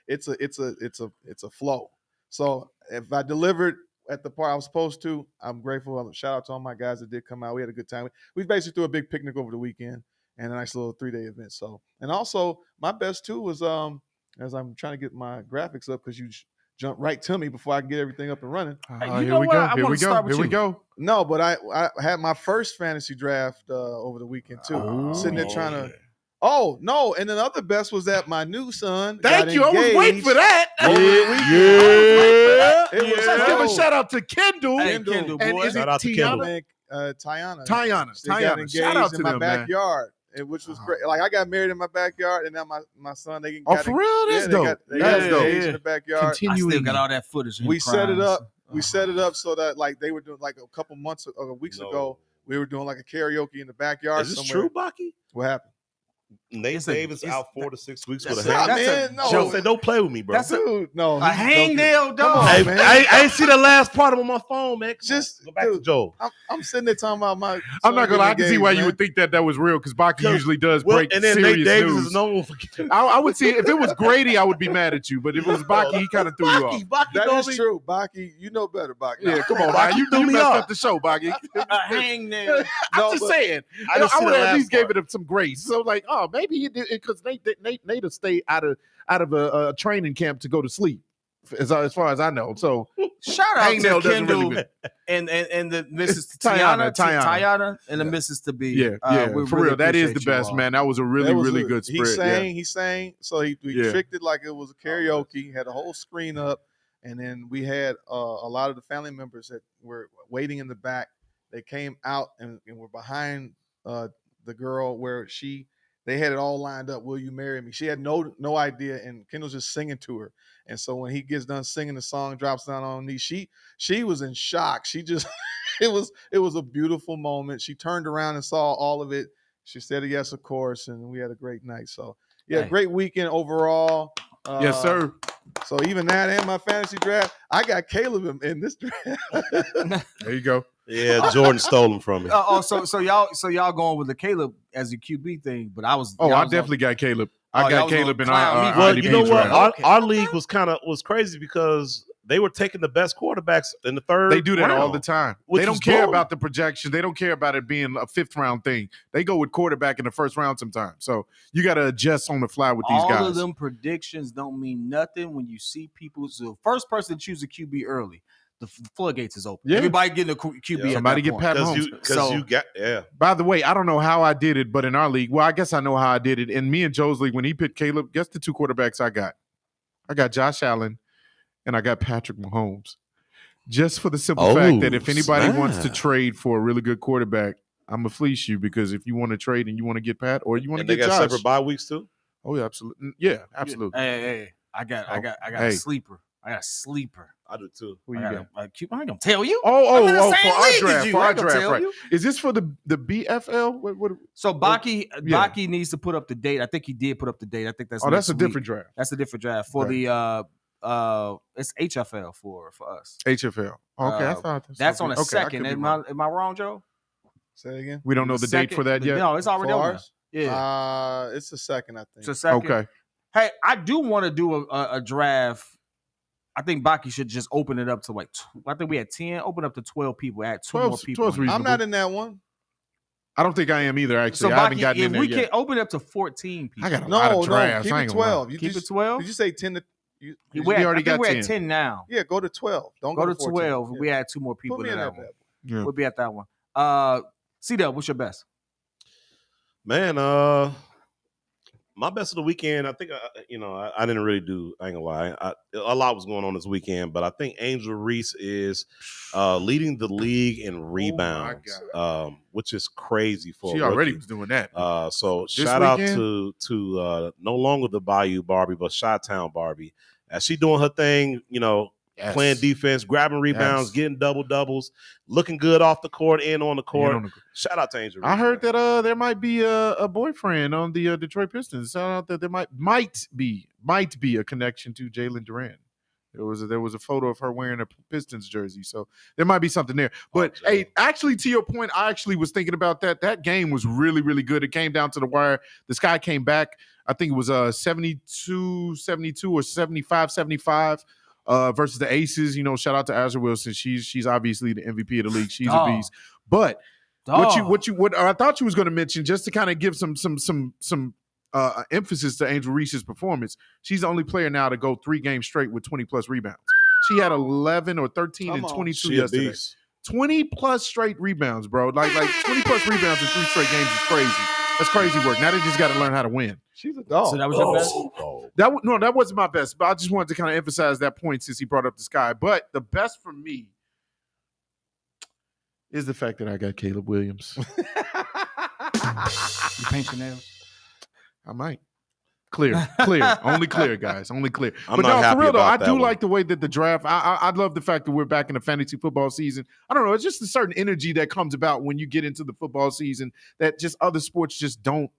Speaker 4: it's a flow. So if I delivered at the part I was supposed to, I'm grateful. Shout out to all my guys that did come out. We had a good time. We basically threw a big picnic over the weekend and a nice little 3-day event. So, and also my best too was as I'm trying to get my graphics up because you jumped right to me before I can get everything up and running.
Speaker 1: Hey, you
Speaker 2: Here
Speaker 1: know
Speaker 2: we
Speaker 1: what?
Speaker 2: go.
Speaker 1: I
Speaker 2: Here
Speaker 1: wanna
Speaker 2: we go.
Speaker 1: start with
Speaker 2: Here we
Speaker 1: you.
Speaker 2: go.
Speaker 4: No, but I had my first fantasy draft over the weekend too.
Speaker 2: Oh,
Speaker 4: Sitting there trying to. Oh no! And then the other best was that my new son.
Speaker 2: Thank
Speaker 4: got
Speaker 2: you. I was waiting
Speaker 4: engaged
Speaker 2: for that.
Speaker 4: over the
Speaker 3: Yeah.
Speaker 4: weekend. It was
Speaker 2: Let's give a
Speaker 4: so-
Speaker 2: shout out to Kendall.
Speaker 1: Hey,
Speaker 4: Kendall.
Speaker 1: Kendall,
Speaker 2: And
Speaker 1: boy.
Speaker 2: is it
Speaker 3: Shout out to
Speaker 2: Tiana?
Speaker 3: Kendall.
Speaker 4: and Tiana.
Speaker 2: Tiana.
Speaker 4: They got
Speaker 2: Tiana.
Speaker 4: engaged
Speaker 2: Shout out to
Speaker 4: in my
Speaker 2: them, man.
Speaker 4: backyard, which was great. Like I got married in my backyard, and now my son they
Speaker 2: Oh,
Speaker 4: got
Speaker 2: for real? That's
Speaker 4: they
Speaker 2: dope.
Speaker 4: got
Speaker 2: That's dope.
Speaker 4: engaged in the backyard.
Speaker 1: I still
Speaker 2: Continuing.
Speaker 1: got all that footage.
Speaker 4: We set it up. We
Speaker 1: Oh.
Speaker 4: set it up so that like they were doing like a couple months or weeks
Speaker 3: No.
Speaker 4: ago. We were doing like a karaoke in the backyard
Speaker 3: Is this
Speaker 4: somewhere.
Speaker 3: true, Baki?
Speaker 4: What happened?
Speaker 3: Nate
Speaker 1: It's a-
Speaker 3: Davis
Speaker 1: it's-
Speaker 3: out 4 to 6 weeks with a
Speaker 1: that's
Speaker 3: hang.
Speaker 1: that's a
Speaker 4: man, no.
Speaker 3: Joe said, "Don't play with me, bro."
Speaker 1: That's a-
Speaker 4: Dude, no.
Speaker 1: A hangnail, dog.
Speaker 3: Hey,
Speaker 4: man.
Speaker 3: I ain't see the last part of it on my phone, man. Come
Speaker 4: Just-
Speaker 3: on, go back to
Speaker 4: dude.
Speaker 3: Joe.
Speaker 4: I'm sitting there talking about my.
Speaker 2: I'm not gonna lie. I can see why you
Speaker 4: man.
Speaker 2: would think that was real because Baki
Speaker 3: Cause-
Speaker 2: usually does
Speaker 3: Well,
Speaker 2: break
Speaker 3: and then
Speaker 2: serious
Speaker 3: Nate Davis
Speaker 2: news.
Speaker 3: is known for.
Speaker 2: I would see if it was Grady, I would be mad at you. But if it was Baki, he kind of threw you off.
Speaker 3: Baki
Speaker 4: That
Speaker 3: don't
Speaker 4: is
Speaker 3: be-
Speaker 4: true, Baki. You know better, Baki.
Speaker 2: Yeah, come on,
Speaker 3: Baki
Speaker 2: man. You
Speaker 3: threw me
Speaker 2: messed
Speaker 3: off.
Speaker 2: up the show, Baki.
Speaker 1: A hangnail.
Speaker 2: I'm
Speaker 4: No,
Speaker 2: just
Speaker 4: but-
Speaker 2: saying.
Speaker 3: I didn't
Speaker 2: I
Speaker 3: see
Speaker 2: would
Speaker 3: the
Speaker 2: at
Speaker 3: last
Speaker 2: least gave
Speaker 3: part.
Speaker 2: it some grace. So like, oh, maybe he did because Nate will stay out of a training camp to go to sleep, as far as I know. So
Speaker 1: Shout out
Speaker 2: hangnail
Speaker 1: to
Speaker 2: doesn't
Speaker 1: Kendall
Speaker 2: really mean.
Speaker 1: and the Mrs.
Speaker 2: It's Tiana,
Speaker 1: Tiana and the Mrs. to be.
Speaker 2: Yeah,
Speaker 1: we
Speaker 2: for
Speaker 1: really
Speaker 2: real. That is the
Speaker 1: appreciate you
Speaker 2: best,
Speaker 1: all.
Speaker 2: man. That was a really,
Speaker 4: That was
Speaker 2: really
Speaker 4: it.
Speaker 2: good
Speaker 4: He
Speaker 2: spread.
Speaker 4: sang. So he
Speaker 2: Yeah.
Speaker 4: tricked it like it was a karaoke. Had a whole screen up, and then we had a lot of the family members that were waiting in the back. They came out and were behind the girl where they had it all lined up. Will you marry me? She had no idea, and Kendall's just singing to her. And so when he gets done singing the song, drops down on her knee, she was in shock. She just it was a beautiful moment. She turned around and saw all of it. She said yes, of course, and we had a great night. So yeah,
Speaker 1: Hey.
Speaker 4: great weekend overall.
Speaker 2: Yes, sir.
Speaker 4: So even that and my fantasy draft, I got Caleb in this draft.
Speaker 2: There you go.
Speaker 3: Yeah, Jordan stole him from me.
Speaker 1: So y'all going with the Caleb as your QB thing, but I was.
Speaker 2: Oh,
Speaker 1: y'all
Speaker 2: I
Speaker 1: was
Speaker 2: definitely got Caleb.
Speaker 1: Oh,
Speaker 2: I
Speaker 1: y'all
Speaker 2: got
Speaker 1: was gonna
Speaker 2: Caleb in
Speaker 1: clown me.
Speaker 2: our
Speaker 3: Well,
Speaker 2: IDP
Speaker 3: you know what?
Speaker 2: draft.
Speaker 3: Our league was crazy because they were taking the best quarterbacks in the third.
Speaker 2: They do that all
Speaker 3: round.
Speaker 2: the time.
Speaker 3: which
Speaker 2: They
Speaker 3: was
Speaker 2: don't care
Speaker 3: blowing.
Speaker 2: about the projection. They don't care about it being a fifth round thing. They go with quarterback in the first round sometimes. So you got to adjust on the fly with these
Speaker 1: all
Speaker 2: guys.
Speaker 1: of them predictions don't mean nothing when you see people. So the first person to choose a QB early, the floodgates is open.
Speaker 2: Yeah.
Speaker 1: Everybody getting a QB.
Speaker 3: Yeah.
Speaker 1: at
Speaker 2: Somebody
Speaker 1: that
Speaker 2: get
Speaker 1: point.
Speaker 2: Pat
Speaker 3: because
Speaker 2: Mahomes.
Speaker 1: So-
Speaker 3: you got
Speaker 2: By the way, I don't know how I did it, but in our league, well, I guess I know how I did it. In me and Joe's league, when he picked Caleb, guess the two quarterbacks I got? I got Josh Allen and I got Patrick Mahomes. Just for the simple fact that if anybody wants to
Speaker 3: snap.
Speaker 2: trade for a really good quarterback, I'm going to fleece you because if you want to trade and you want to get Pat or you want to
Speaker 3: and they
Speaker 2: get
Speaker 3: got
Speaker 2: Josh.
Speaker 3: separate bye weeks too.
Speaker 2: Oh, yeah, absolutely. Yeah, absolutely.
Speaker 1: Hey, I got
Speaker 2: Hey.
Speaker 1: a sleeper. I got a sleeper.
Speaker 3: I do too.
Speaker 2: Who you
Speaker 1: I
Speaker 2: got?
Speaker 1: got I ain't gonna tell you.
Speaker 2: Oh,
Speaker 1: I'm in the same
Speaker 2: for our
Speaker 1: league as
Speaker 2: draft.
Speaker 1: you.
Speaker 2: For
Speaker 1: I
Speaker 2: our
Speaker 1: ain't gonna
Speaker 2: draft,
Speaker 1: tell
Speaker 2: right.
Speaker 1: you.
Speaker 2: Is this for the BFL? What?
Speaker 1: So Baki
Speaker 2: Yeah.
Speaker 1: Baki needs to put up the date. I think he did put up the date. I think that's
Speaker 2: Oh, that's
Speaker 1: next
Speaker 2: a
Speaker 1: week.
Speaker 2: different draft.
Speaker 1: That's a different draft for
Speaker 2: Okay.
Speaker 1: the it's HFL for us.
Speaker 2: HFL. Okay, I
Speaker 1: Uh,
Speaker 2: thought
Speaker 1: That's on a
Speaker 2: okay, I
Speaker 1: second.
Speaker 2: could be
Speaker 1: Am
Speaker 2: wrong.
Speaker 1: I wrong, Joe?
Speaker 4: Say it again.
Speaker 2: We don't know the date for that yet.
Speaker 1: No, it's already
Speaker 4: For
Speaker 1: on there.
Speaker 4: ours?
Speaker 1: Yeah,
Speaker 4: It's the second, I think.
Speaker 1: it's a second.
Speaker 2: Okay.
Speaker 1: Hey, I do want to do a draft. I think Baki should just open it up to like. I think we had 10. Open up to 12 people. Add two more
Speaker 2: 12's
Speaker 1: people. in.
Speaker 2: reasonable.
Speaker 4: I'm not in that one.
Speaker 2: I don't think I am either. Actually,
Speaker 1: So
Speaker 2: I haven't
Speaker 1: Baki,
Speaker 2: gotten
Speaker 1: if
Speaker 2: in there
Speaker 1: we
Speaker 2: yet.
Speaker 1: can open it up to 14 people.
Speaker 2: I got a
Speaker 4: No,
Speaker 2: lot of
Speaker 4: no,
Speaker 2: drafts.
Speaker 4: keep
Speaker 2: I
Speaker 4: it
Speaker 2: ain't gonna lie.
Speaker 4: 12. You
Speaker 1: Keep
Speaker 4: just-
Speaker 1: it 12.
Speaker 4: Did you say 10 to?
Speaker 1: We
Speaker 2: already got
Speaker 1: we're
Speaker 2: 10.
Speaker 1: at 10 now.
Speaker 4: Yeah, go to 12. Don't
Speaker 1: Go
Speaker 4: go
Speaker 1: to
Speaker 4: 14.
Speaker 1: 12.
Speaker 4: Yeah.
Speaker 1: We add two more people
Speaker 4: Put me
Speaker 1: to
Speaker 4: in
Speaker 1: that
Speaker 4: that
Speaker 1: one.
Speaker 4: bad
Speaker 2: Yeah.
Speaker 1: We'll be at that one. C-Dub, what's your best?
Speaker 3: Man, my best of the weekend. I think I didn't really do. I ain't gonna lie. A lot was going on this weekend, but I think Angel Reese is leading the league in rebounds, which is crazy for.
Speaker 2: She
Speaker 3: a
Speaker 2: already
Speaker 3: rookie.
Speaker 2: was doing that.
Speaker 3: So
Speaker 2: This
Speaker 3: shout out
Speaker 2: weekend?
Speaker 3: to no longer the Bayou Barbie, but Chi-Town Barbie. As she doing her thing,
Speaker 2: Yes.
Speaker 3: playing defense, grabbing rebounds,
Speaker 2: Yes.
Speaker 3: getting doubles, looking good off the court and on the court.
Speaker 2: And on the-
Speaker 3: Shout out to Angel Reese.
Speaker 2: I heard
Speaker 3: man.
Speaker 2: that there might be a boyfriend on the Detroit Pistons. Shout out that there might be a connection to Jalen Duran. There was a photo of her wearing a Pistons jersey, so there might be something there. But
Speaker 3: Oh,
Speaker 2: hey, actually, to your point, I actually was thinking about that. That game was really, really good. It came down to the wire. The Sky came back. I think it was 72-72 or 75-75 versus the Aces. Shout out to Azure Wilson. She's obviously the MVP of the league. She's a
Speaker 1: Dog.
Speaker 2: beast. But
Speaker 1: Dog.
Speaker 2: what I thought you was going to mention, just to kind of give some emphasis to Angel Reese's performance. She's the only player now to go 3 games straight with 20+ rebounds. She had 11 or 13
Speaker 4: Come
Speaker 2: and
Speaker 4: on.
Speaker 2: 22
Speaker 3: She a
Speaker 2: yesterday.
Speaker 3: beast.
Speaker 2: 20+ straight rebounds, bro. Like 20+ rebounds in 3 straight games is crazy. That's crazy work. Now they just got to learn how to win.
Speaker 4: She's a dog.
Speaker 1: So that was your best?
Speaker 3: Oh.
Speaker 2: That wasn't my best, but I just wanted to kind of emphasize that point since he brought up the Sky. But the best for me is the fact that I got Caleb Williams.
Speaker 1: You paint your nails?
Speaker 2: I might. Clear. Only clear, guys. Only clear.
Speaker 3: I'm
Speaker 2: but
Speaker 3: not
Speaker 2: no,
Speaker 3: happy
Speaker 2: for real though,
Speaker 3: about
Speaker 2: I
Speaker 3: that
Speaker 2: do
Speaker 3: one.
Speaker 2: like the way that the draft. I love the fact that we're back in the fantasy football season. I don't know. It's just a certain energy that comes about when you get into the football season that just other sports just don't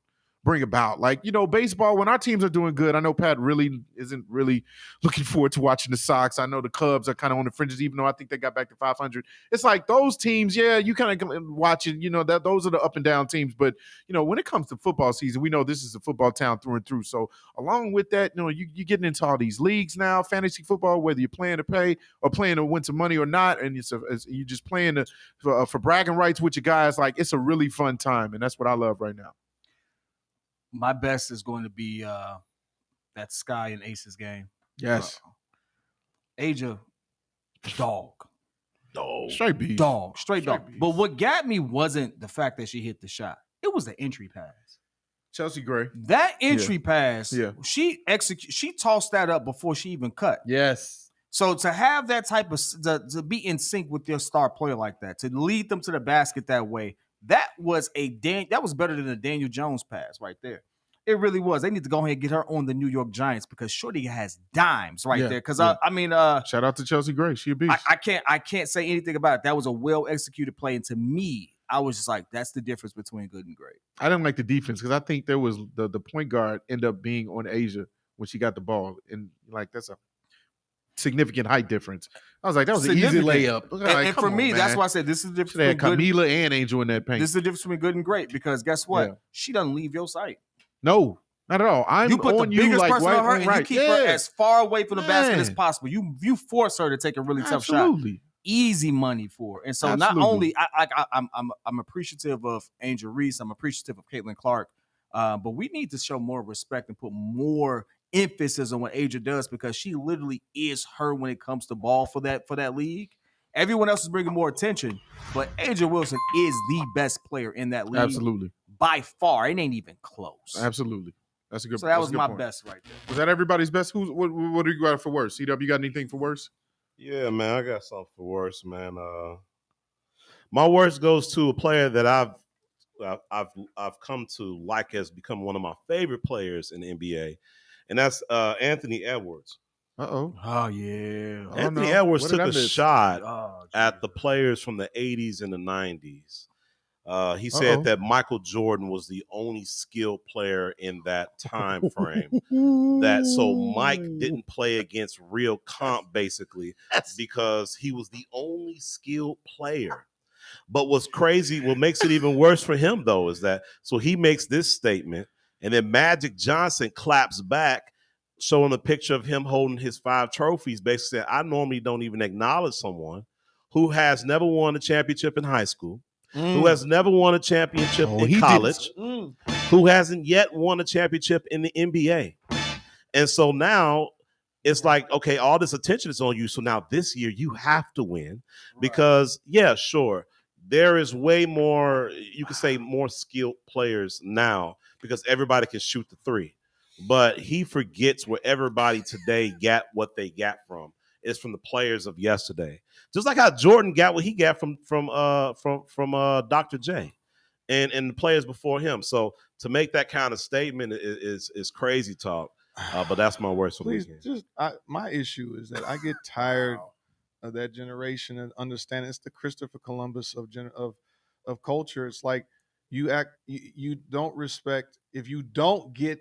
Speaker 2: bring about. Like, baseball, when our teams are doing good, I know Pat really isn't really looking forward to watching the Sox. I know the Cubs are kind of on the fringes, even though I think they got back to 500. It's like those teams, yeah, you kind of watch it, that those are the up and down teams. But, when it comes to football season, we know this is a football town through and through. So along with that, you're getting into all these leagues now, fantasy football, whether you're playing to pay or playing to win some money or not, and you're just playing for bragging rights with your guys. Like, it's a really fun time, and that's what I love right now.
Speaker 1: My best is going to be that Sky and Aces game.
Speaker 2: Yes.
Speaker 1: Asia, dog.
Speaker 2: Straight beast.
Speaker 1: Dog. Straight dog.
Speaker 2: beast.
Speaker 1: But what got me wasn't the fact that she hit the shot. It was the entry pass.
Speaker 2: Chelsea Gray.
Speaker 1: That entry pass,
Speaker 2: Yeah.
Speaker 1: she tossed that up before she even cut.
Speaker 2: Yes.
Speaker 1: So to have that type of to be in sync with your star player like that, to lead them to the basket that way, that was better than a Daniel Jones pass right there. It really was. They need to go ahead and get her on the New York Giants because Shorty has dimes right there. Because
Speaker 2: shout out to Chelsea Gray. She a beast.
Speaker 1: I can't say anything about it. That was a well executed play, and to me, I was just like, that's the difference between good and great.
Speaker 2: I didn't like the defense because I think there was the point guard end up being on Asia when she got the ball, and like that's a significant height difference. I was like, that was an easy layup.
Speaker 1: And for me, that's why I said this is the difference
Speaker 2: they had
Speaker 1: between good.
Speaker 2: Camila and Angel in that paint.
Speaker 1: This is the difference between good and great because guess what?
Speaker 2: Yeah.
Speaker 1: She doesn't leave your sight.
Speaker 2: No, not at all. I'm
Speaker 1: You put
Speaker 2: on
Speaker 1: the
Speaker 2: you
Speaker 1: biggest
Speaker 2: like
Speaker 1: person
Speaker 2: right
Speaker 1: on her,
Speaker 2: and
Speaker 1: and
Speaker 2: right.
Speaker 1: you keep her as far away from the basket as
Speaker 2: Man.
Speaker 1: possible. You force her to take a really tough shot.
Speaker 2: Absolutely.
Speaker 1: Easy money for her. And so
Speaker 2: Absolutely.
Speaker 1: not only I'm appreciative of Angel Reese, I'm appreciative of Caitlin Clark, but we need to show more respect and put more emphasis on what Asia does because she literally is her when it comes to ball for that league. Everyone else is bringing more attention, but Asia Wilson is the best player in that league.
Speaker 2: Absolutely.
Speaker 1: By far. It ain't even close.
Speaker 2: Absolutely. That's a good.
Speaker 1: So that
Speaker 2: that's
Speaker 1: was
Speaker 2: a good
Speaker 1: my
Speaker 2: point.
Speaker 1: best right there.
Speaker 2: Was that everybody's best? What do you got for worse? CW, you got anything for worse?
Speaker 3: Yeah, man, I got something for worse, man. My worst goes to a player that I've come to like has become one of my favorite players in the NBA, and that's Anthony Edwards.
Speaker 2: Uh-oh.
Speaker 1: Oh yeah.
Speaker 3: Anthony
Speaker 2: no.
Speaker 3: Edwards
Speaker 2: What
Speaker 3: took
Speaker 2: did I
Speaker 3: a
Speaker 2: miss?
Speaker 3: shot
Speaker 1: Oh,
Speaker 3: at the players from the 80s and the 90s. He said
Speaker 2: Uh-oh.
Speaker 3: that Michael Jordan was the only skilled player in that time frame. That so Mike didn't play against real comp basically because he was the only skilled player. But what's crazy, what makes it even worse for him though, is that so he makes this statement and then Magic Johnson claps back, showing a picture of him holding his 5 trophies, basically saying, I normally don't even acknowledge someone who has never won a championship in high school, who has never won a championship
Speaker 2: Oh,
Speaker 3: in
Speaker 2: he
Speaker 3: college, who hasn't yet won a championship in the NBA. And so now it's like, okay, all this attention is on you. So now this year you have to win because, yeah, sure, there is way more, you could say more skilled players now because everybody can shoot the three. But he forgets where everybody today got what they got from. It's from the players of yesterday. Just like how Jordan got what he got from Dr. J and the players before him. So to make that kind of statement is crazy talk. But that's my worst for the
Speaker 4: Please,
Speaker 3: weekend.
Speaker 4: my issue is that I get tired of that generation and understanding it's the Christopher Columbus of culture. It's like you don't respect if you don't get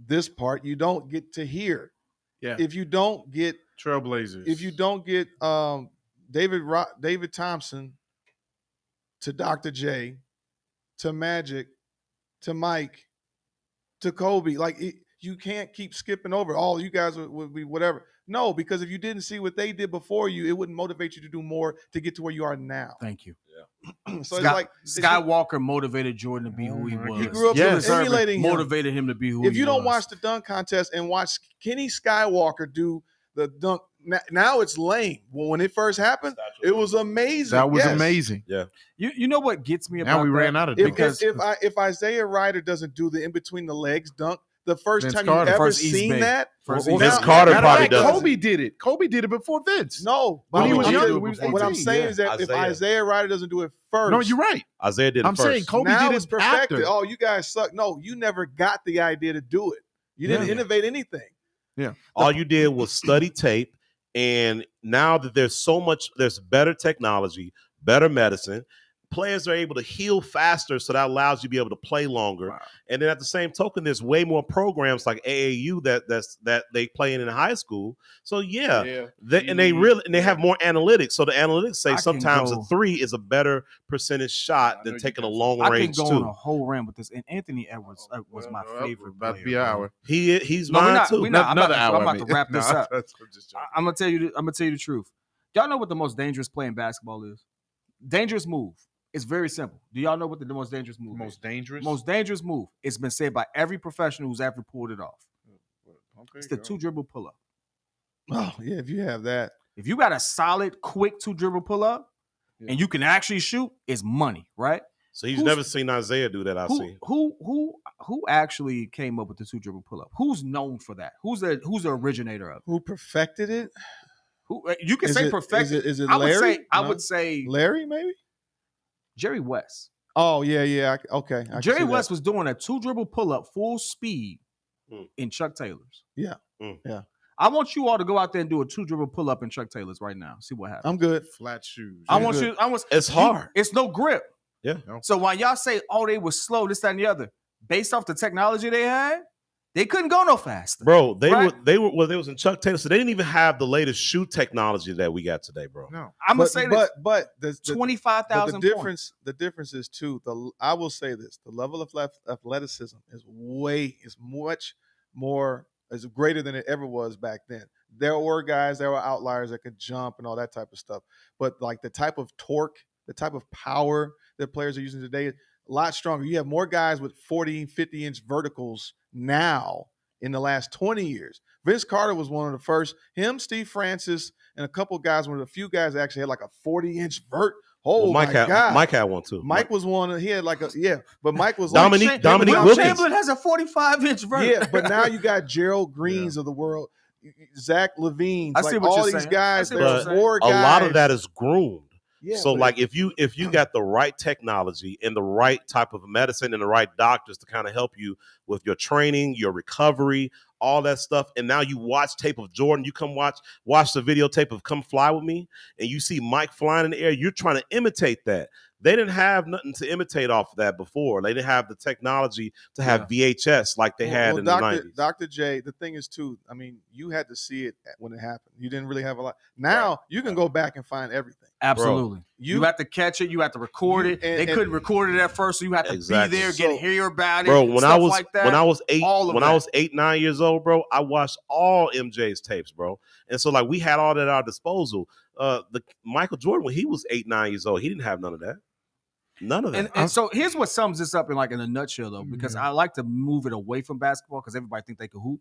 Speaker 4: this part, you don't get to hear.
Speaker 2: Yeah.
Speaker 4: If you don't get
Speaker 2: Trailblazers.
Speaker 4: if you don't get David Thompson to Dr. J to Magic to Mike to Kobe, like you can't keep skipping over. All you guys would be whatever. No, because if you didn't see what they did before you, it wouldn't motivate you to do more to get to where you are now.
Speaker 1: Thank you.
Speaker 4: So it's like
Speaker 1: Skywalker motivated Jordan to be who he was.
Speaker 4: he grew up
Speaker 2: Yes.
Speaker 4: emulating him.
Speaker 1: motivated him to be who
Speaker 4: If
Speaker 1: he
Speaker 4: you don't
Speaker 1: was.
Speaker 4: watch the dunk contest and watch Kenny Skywalker do the dunk, now it's lame. Well, when it first happened, it was amazing.
Speaker 2: that was
Speaker 4: Yes.
Speaker 2: amazing.
Speaker 1: You know what gets me about
Speaker 2: Now we
Speaker 1: that?
Speaker 2: ran out of
Speaker 4: If,
Speaker 2: dunks.
Speaker 4: if Isaiah Ryder doesn't do the in between the legs dunk, the first
Speaker 2: Vince
Speaker 4: time
Speaker 2: Carter.
Speaker 4: you've ever
Speaker 1: First East
Speaker 4: seen
Speaker 1: Bay.
Speaker 4: that,
Speaker 1: First
Speaker 4: well,
Speaker 1: East
Speaker 3: Vince
Speaker 1: Bay.
Speaker 3: Carter
Speaker 2: Matter of
Speaker 3: probably
Speaker 2: fact,
Speaker 3: does.
Speaker 2: Kobe did it. Kobe did it before Vince.
Speaker 4: no.
Speaker 2: When he
Speaker 4: but
Speaker 2: was
Speaker 4: I'm
Speaker 2: younger,
Speaker 4: saying-
Speaker 2: we was
Speaker 4: what I'm
Speaker 2: 18,
Speaker 4: saying
Speaker 2: yeah.
Speaker 4: is that if
Speaker 3: Isaiah.
Speaker 4: Isaiah Ryder doesn't do it first,
Speaker 2: No, you're right.
Speaker 3: Isaiah did it
Speaker 2: I'm
Speaker 3: first.
Speaker 2: saying Kobe
Speaker 4: now
Speaker 2: did
Speaker 4: it's
Speaker 2: it
Speaker 4: perfected.
Speaker 2: after.
Speaker 4: Oh, you guys suck. No, you never got the idea to do it. You didn't
Speaker 1: Yeah.
Speaker 4: innovate anything.
Speaker 3: All you did was study tape. And now that there's better technology, better medicine, players are able to heal faster, so that allows you to be able to play longer.
Speaker 2: Wow.
Speaker 3: And then at the same token, there's way more programs like AAU that they play in high school. So they have more analytics. So the analytics say
Speaker 1: I can
Speaker 3: sometimes a
Speaker 1: go-
Speaker 3: 3 is a better percentage shot
Speaker 2: I know
Speaker 3: than
Speaker 2: you
Speaker 3: taking a
Speaker 2: got
Speaker 3: long
Speaker 1: I can
Speaker 3: range
Speaker 1: go on a
Speaker 3: two.
Speaker 1: whole rant with this. And Anthony Edwards was my favorite
Speaker 2: About to
Speaker 1: player,
Speaker 2: be an
Speaker 1: bro.
Speaker 2: hour.
Speaker 3: He's
Speaker 1: No, we're
Speaker 3: mine
Speaker 1: not-
Speaker 3: too.
Speaker 1: we're not- I'm
Speaker 2: Another
Speaker 1: about to-
Speaker 2: hour.
Speaker 1: I'm about to wrap this up.
Speaker 2: I'm just joking.
Speaker 1: I'm gonna tell you. I'm gonna tell you the truth. Y'all know what the most dangerous play in basketball is? Dangerous move. It's very simple. Do y'all know what the most dangerous move
Speaker 2: Most
Speaker 1: is?
Speaker 2: dangerous.
Speaker 1: Most dangerous move. It's been said by every professional who's ever pulled it off.
Speaker 2: Okay,
Speaker 1: It's the
Speaker 2: go.
Speaker 1: 2-dribble pull up.
Speaker 4: Oh yeah, if you have that,
Speaker 1: If you got a solid, quick 2-dribble pull up,
Speaker 2: Yeah.
Speaker 1: and you can actually shoot, it's money, right?
Speaker 3: So he's
Speaker 1: Who's-
Speaker 3: never seen Isaiah do that. I see.
Speaker 1: Who actually came up with the 2-dribble pull up? Who's known for that? Who's the originator of it?
Speaker 4: who perfected it?
Speaker 1: Who you can
Speaker 4: Is
Speaker 1: say
Speaker 4: it-
Speaker 1: perfect.
Speaker 4: Is it
Speaker 1: I
Speaker 4: Larry?
Speaker 1: would say
Speaker 4: Larry, maybe.
Speaker 1: Jerry West.
Speaker 4: Oh yeah. Okay. I can
Speaker 1: Jerry
Speaker 4: see
Speaker 1: West
Speaker 4: that.
Speaker 1: was doing a 2-dribble pull up full speed
Speaker 3: Hmm.
Speaker 1: in Chuck Taylor's.
Speaker 4: Yeah.
Speaker 3: Mm.
Speaker 4: Yeah.
Speaker 1: I want you all to go out there and do a 2-dribble pull up in Chuck Taylor's right now. See what happens.
Speaker 4: I'm good.
Speaker 2: Flat shoes.
Speaker 1: I
Speaker 4: I'm
Speaker 1: want
Speaker 4: good.
Speaker 1: you. I want.
Speaker 3: It's hard.
Speaker 1: It's no grip.
Speaker 3: Yeah.
Speaker 1: So while y'all say, "Oh, they were slow," this, that, and the other, based off the technology they had, they couldn't go no faster.
Speaker 3: Bro, they
Speaker 1: Right.
Speaker 3: was in Chuck Taylor, so they didn't even have the latest shoe technology that we got today, bro.
Speaker 2: No.
Speaker 1: I'm gonna say this:
Speaker 4: but the
Speaker 1: 25,000
Speaker 4: the difference is too. I will say this: the level of athleticism is much more is greater than it ever was back then. There were outliers that could jump and all that type of stuff, but like the type of torque, the type of power that players are using today, a lot stronger. You have more guys with 40, 50-inch verticals now in the last 20 years. Vince Carter was one of the first. Him, Steve Francis, and a couple guys were the few guys that actually had like a 40-inch vert. Oh
Speaker 3: Well,
Speaker 4: my God.
Speaker 3: Mike had one too.
Speaker 4: Mike was one. He had like but Mike was
Speaker 3: Dominique-
Speaker 4: like,
Speaker 3: Dominique
Speaker 1: Will
Speaker 3: Wilkins.
Speaker 1: Chamberlain has a 45-inch vert.
Speaker 4: yeah, but now you got Gerald Greens of the world, Zach Levine,
Speaker 1: I see
Speaker 4: like
Speaker 1: what
Speaker 4: all
Speaker 1: you're
Speaker 4: these
Speaker 1: saying.
Speaker 4: guys.
Speaker 1: I see what
Speaker 4: There's
Speaker 1: you're saying.
Speaker 4: more
Speaker 3: a
Speaker 4: guys.
Speaker 3: lot of that is groomed.
Speaker 4: Yeah,
Speaker 3: So
Speaker 4: but
Speaker 3: like if you got the right technology and the right type of medicine and the right doctors to kind of help you with your training, your recovery, all that stuff, and now you watch tape of Jordan, you come watch the videotape of Come Fly With Me, and you see Mike flying in the air, you're trying to imitate that. They didn't have nothing to imitate off of that before. They didn't have the technology to have VHS like they had in the 90s.
Speaker 4: Dr. J, the thing is too, I mean, you had to see it when it happened. You didn't really have a lot. Now you can go back and find everything.
Speaker 1: Absolutely. You have to catch it. You have to record it. They couldn't record it at first, so you have to
Speaker 3: Exactly.
Speaker 1: be there,
Speaker 4: So-
Speaker 1: hear about it.
Speaker 3: Bro, when
Speaker 1: stuff
Speaker 3: I was
Speaker 1: like that.
Speaker 3: when I was eight,
Speaker 1: all of
Speaker 3: when
Speaker 1: that.
Speaker 3: I was 8, 9 years old, bro, I watched all MJ's tapes, bro. And so like we had all that at our disposal. The Michael Jordan, when he was 8, 9 years old, he didn't have none of that. None of that.
Speaker 1: And so here's what sums this up in a nutshell, though, because I like to move it away from basketball because everybody think they can hoop.